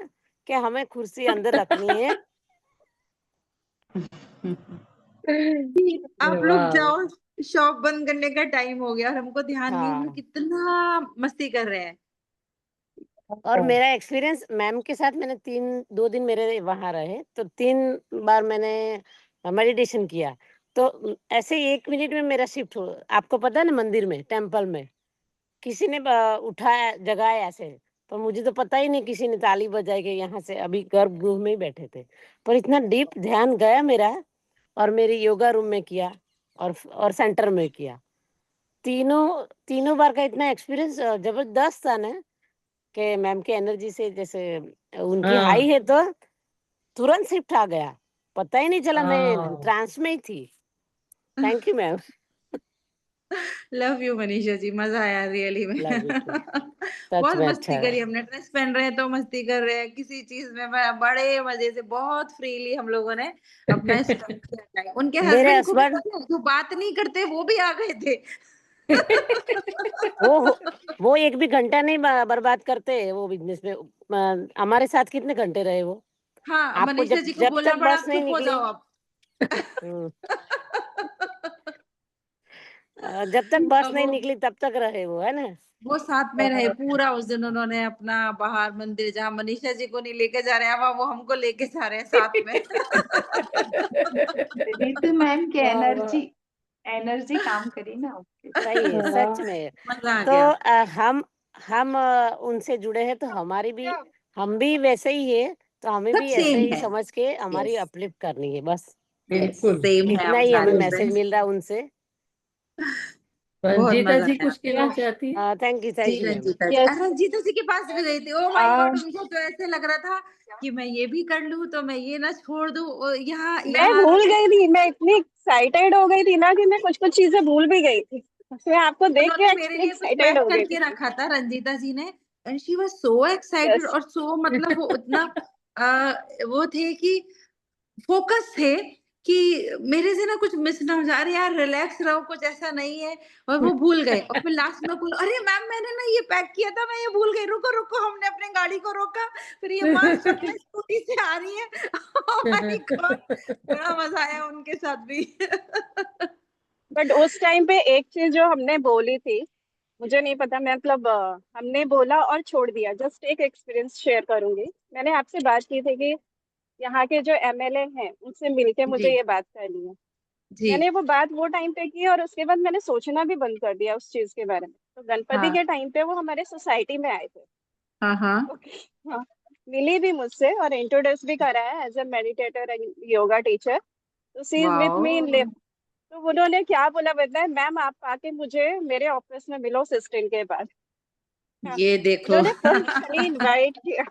कि हमें कुर्सी अंदर रखनी है। आप लोग वाह जाओ, शॉप बंद करने का टाइम हो गया और हमको ध्यान नहीं, हम लोग हाँ, कितना मस्ती कर रहे हैं। और मेरा एक्सपीरियंस मैम के साथ, मैंने 2 दिन मेरे वहां रहे तो 3 बार मैंने मेडिटेशन किया। तो ऐसे 1 मिनट में मेरा शिफ्ट हो। आपको पता है ना, मंदिर में, टेम्पल में किसी ने उठाया, जगाया ऐसे, पर मुझे तो पता ही नहीं, किसी ने ताली बजाई के यहाँ से, अभी गर्भगृह में ही बैठे थे, पर इतना डीप ध्यान गया मेरा। और मेरी योगा रूम में किया और सेंटर में किया। तीनों बार का इतना एक्सपीरियंस जबरदस्त था ना, कि मैम की एनर्जी से, जैसे उनकी हाई हाँ है तो तुरंत शिफ्ट आ गया, पता ही नहीं चला, मैं हाँ ट्रांस में ही थी। Thank you ma'am. Love you Manisha ji, मजा आया रियली में। Love you to. सच बहुत में अच्छा मस्ती करी है। हमने, ड्रेस पहन रहे हैं तो मस्ती कर रहे हैं, किसी चीज में बड़े मजे से, बहुत फ्रीली हम लोगों ने अपना स्पेंड किया है। उनके मेरे हस्बैंड को भी हस्बैंड पता है, जो बात नहीं करते वो भी आ गए थे। वो 1 भी घंटा नहीं बर्बाद करते वो बिजनेस में। हमारे साथ कितने घंटे रहे वो? हाँ, आपको मनीषा जब जी को जब बोलना तक पड़ा बस नहीं चुप हो निकली, जाओ आप। जब तक बस अब नहीं निकली तब तक रहे वो, है ना? वो साथ में रहे पूरा उस दिन। उन्होंने अपना बाहर मंदिर, जहाँ मनीषा जी को नहीं लेके जा रहे हैं, अब वो हमको लेके जा रहे हैं साथ में। रितु मैम की वाह वाह एनर्जी एनर्जी काम करी ना आपकी। सही है, सच में। मजा आ तो गया। हम उनसे जुड़े हैं तो हमारी भी, हम भी वैसे ही है, तो हमें सब भी ऐसे सेम ही है। समझ के हमारी यस अपलिफ्ट करनी है बस। यस बिल्कुल सेम है इतना हम ही हमें सारे मैसेज फ्रेंड्स। मिल रहा है उनसे। बहुत रंजीता मजा जी आया। कुछ कहना चाहती है? थैंक यू जी मैम। रंजीता जी, यस रंजीता जी के पास भी गई थी। ओ माय गॉड, मुझे तो ऐसे लग रहा था कि मैं ये भी कर लूं तो मैं ये ना छोड़ दूं। यहाँ मैं यहाँ भूल गई थी, मैं इतनी एक्साइटेड हो गई थी ना कि मैं कुछ कुछ चीजें भूल भी गई थी। मैं आपको देख के उन्होंने मेरे एक्चुअली लिए कुछ एक्साइटेड पैक हो गई करके थी। रखा था रंजीता जी ने, and she was so excited yes और सो मतलब वो उतना वो थे कि फोकस थे कि मेरे से ना कुछ मिस ना हो जाए। अरे यार रिलैक्स रहो, कुछ ऐसा नहीं है। और वो भूल गए और फिर लास्ट में बोल, अरे मैम मैंने ना ये पैक किया था, मैं ये भूल गई, रुको रुको। हमने अपने गाड़ी को रोका, फिर ये मास्क अपने स्कूटी से आ रही है। ओह माय गॉड, बड़ा मजा आया उनके साथ भी। बट उस टाइम पे एक चीज जो हमने बोली थी, मुझे नहीं पता, मैं मतलब हमने बोला और छोड़ दिया। जस्ट एक एक्सपीरियंस शेयर करूंगी। मैंने आपसे बात की थी कि यहाँ के जो एमएलए हैं उनसे मिलके जी मुझे ये बात करनी है। जी मैंने वो बात वो टाइम पे की और उसके बाद मैंने सोचना भी बंद कर दिया उस चीज के बारे में। तो गणपति हाँ के टाइम पे वो हमारे सोसाइटी में आए थे। हाँ हाँ ओके, हाँ, मिली भी मुझसे और इंट्रोड्यूस भी करा है as a meditator and yoga teacher. तो she is with me in. Wow, तो उन्होंने क्या बोला पता है, मैम आप आके मुझे मेरे ऑफिस में मिलो सिस्टम के बाद। हाँ, ये देखो। उन्होंने पर्सनली इनवाइट किया।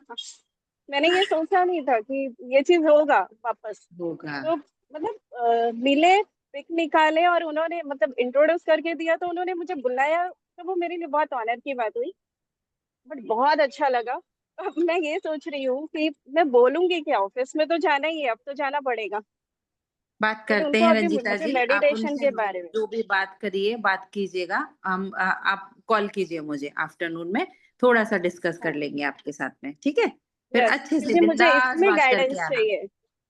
मैंने ये सोचा नहीं था कि ये चीज होगा वापस। होगा। तो मतलब मिले, पिक निकाले और उन्होंने मतलब इंट्रोड्यूस करके दिया, तो उन्होंने मुझे बुलाया। तो वो मेरे लिए बहुत ऑनर की बात हुई, बट बहुत अच्छा लगा। अब मैं ये सोच रही हूँ कि मैं बोलूंगी कि ऑफिस में तो जाना ही है, अब तो जाना पड़ेगा। बात फिर करते उनको हैं अभी रंजीता मतलब जी, आप मेडिटेशन उनसे के बारे में। जो भी बात करिए, बात कीजिएगा। हम आप कॉल कीजिए मुझे आफ्टरनून में, थोड़ा सा डिस्कस कर हाँ, लेंगे आपके साथ में, ठीक है? फिर यस, अच्छे से क्योंकि मुझे बिंदास इसमें बात करके गाइडेंस आना। चाहिए।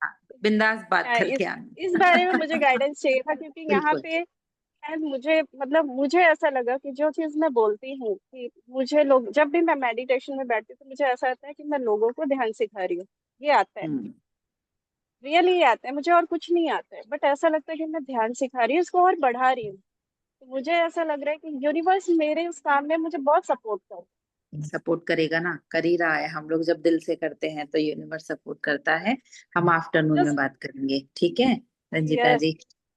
हाँ, बिंदास बात हाँ, करके इस बारे में मुझे आना। गाइडेंस चाहिए था, क्योंकि यहाँ बिल्कुल। पे शायद मुझे मतलब मुझे ऐसा लगा कि जो चीज मैं बोलती हूँ कि मुझे लोग, जब भी मैं मेडिटेशन में बैठती हूँ तो मुझे ऐसा लगता है कि मैं लोगों को ध्यान सिखा रही हूँ। ये आता है, हम्म, रियली आता है मुझे, और कुछ नहीं आता है। बट ऐसा लगता है कि मैं ध्यान सिखा रही हूँ, इसको और बढ़ा रही हूँ। तो मुझे ऐसा लग रहा है कि यूनिवर्स मेरे उस काम में मुझे बहुत सपोर्ट कर। सपोर्ट करेगा ना, कर ही रहा है। हम लोग जब दिल से करते हैं तो यूनिवर्स सपोर्ट करता है। हम आफ्टरनून में जस्ट बात करेंगे, ठीक है रंजीता यस, जी?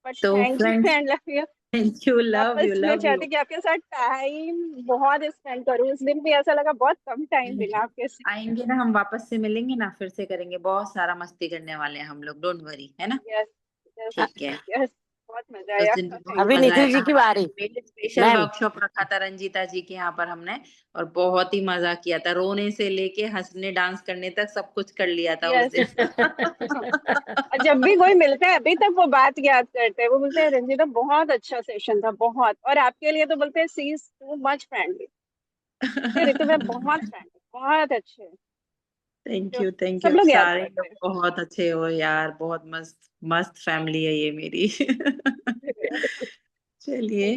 बट तो thank you friends, and love you. Thank you, love you वापस मैं लव चाहती यू। कि आपके साथ टाइम बहुत स्पेंड करूँ। उस दिन भी ऐसा लगा बहुत कम टाइम मिला आपके साथ। आएंगे ना, हम वापस से मिलेंगे ना, फिर से करेंगे। बहुत सारा मस्ती करने वाले हैं हम लोग, डोंट वरी, है ना? यस यस ठीक है। यस, बहुत मजा उस आया, दिन भी बहुत थैंक अभी यू। मजा निखिल आया। जी की बारी। हमारे स्पेशल मैम वर्कशॉप रखा था रंजीता जी के यहाँ पर हमने, और बहुत ही मजा किया था। रोने से लेके हंसने डांस करने तक सब कुछ कर लिया था उस यस, दिन। और जब भी कोई मिलता है अभी तक वो बात याद करते हैं। वो बोलते हैं रंजीता बहुत अच्छा सेशन था, बहुत। और आपके लिए तो बोलते हैं सी इज टू मच फ्रेंडली। बोलते ऋतु में बहुत फ्रेंडली, बहुत अच्छे हैं। थैंक तो यू थैंक यू, सब आप लोग याद सारे करते लोग बहुत अच्छे हो यार, बहुत मस्त मस्त फैमिली है ये मेरी। हैं। चलिए,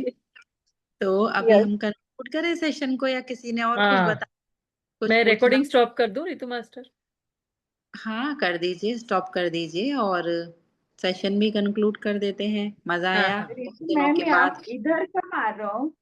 तो अभी यस, हम कंक्लूड करें सेशन को, या किसी ने और कुछ हाँ, बता, कुछ मैं पूछना? रिकॉर्डिंग स्टॉप कर दूं रितु मास्टर? हाँ कर दीजिए, स्टॉप कर दीजिए, और सेशन भी कंक्लूड कर देते हैं। मजा हाँ आया हाँ बहुत रितु दिनों मैम के आप बाद। इधर कब आ रहे हो?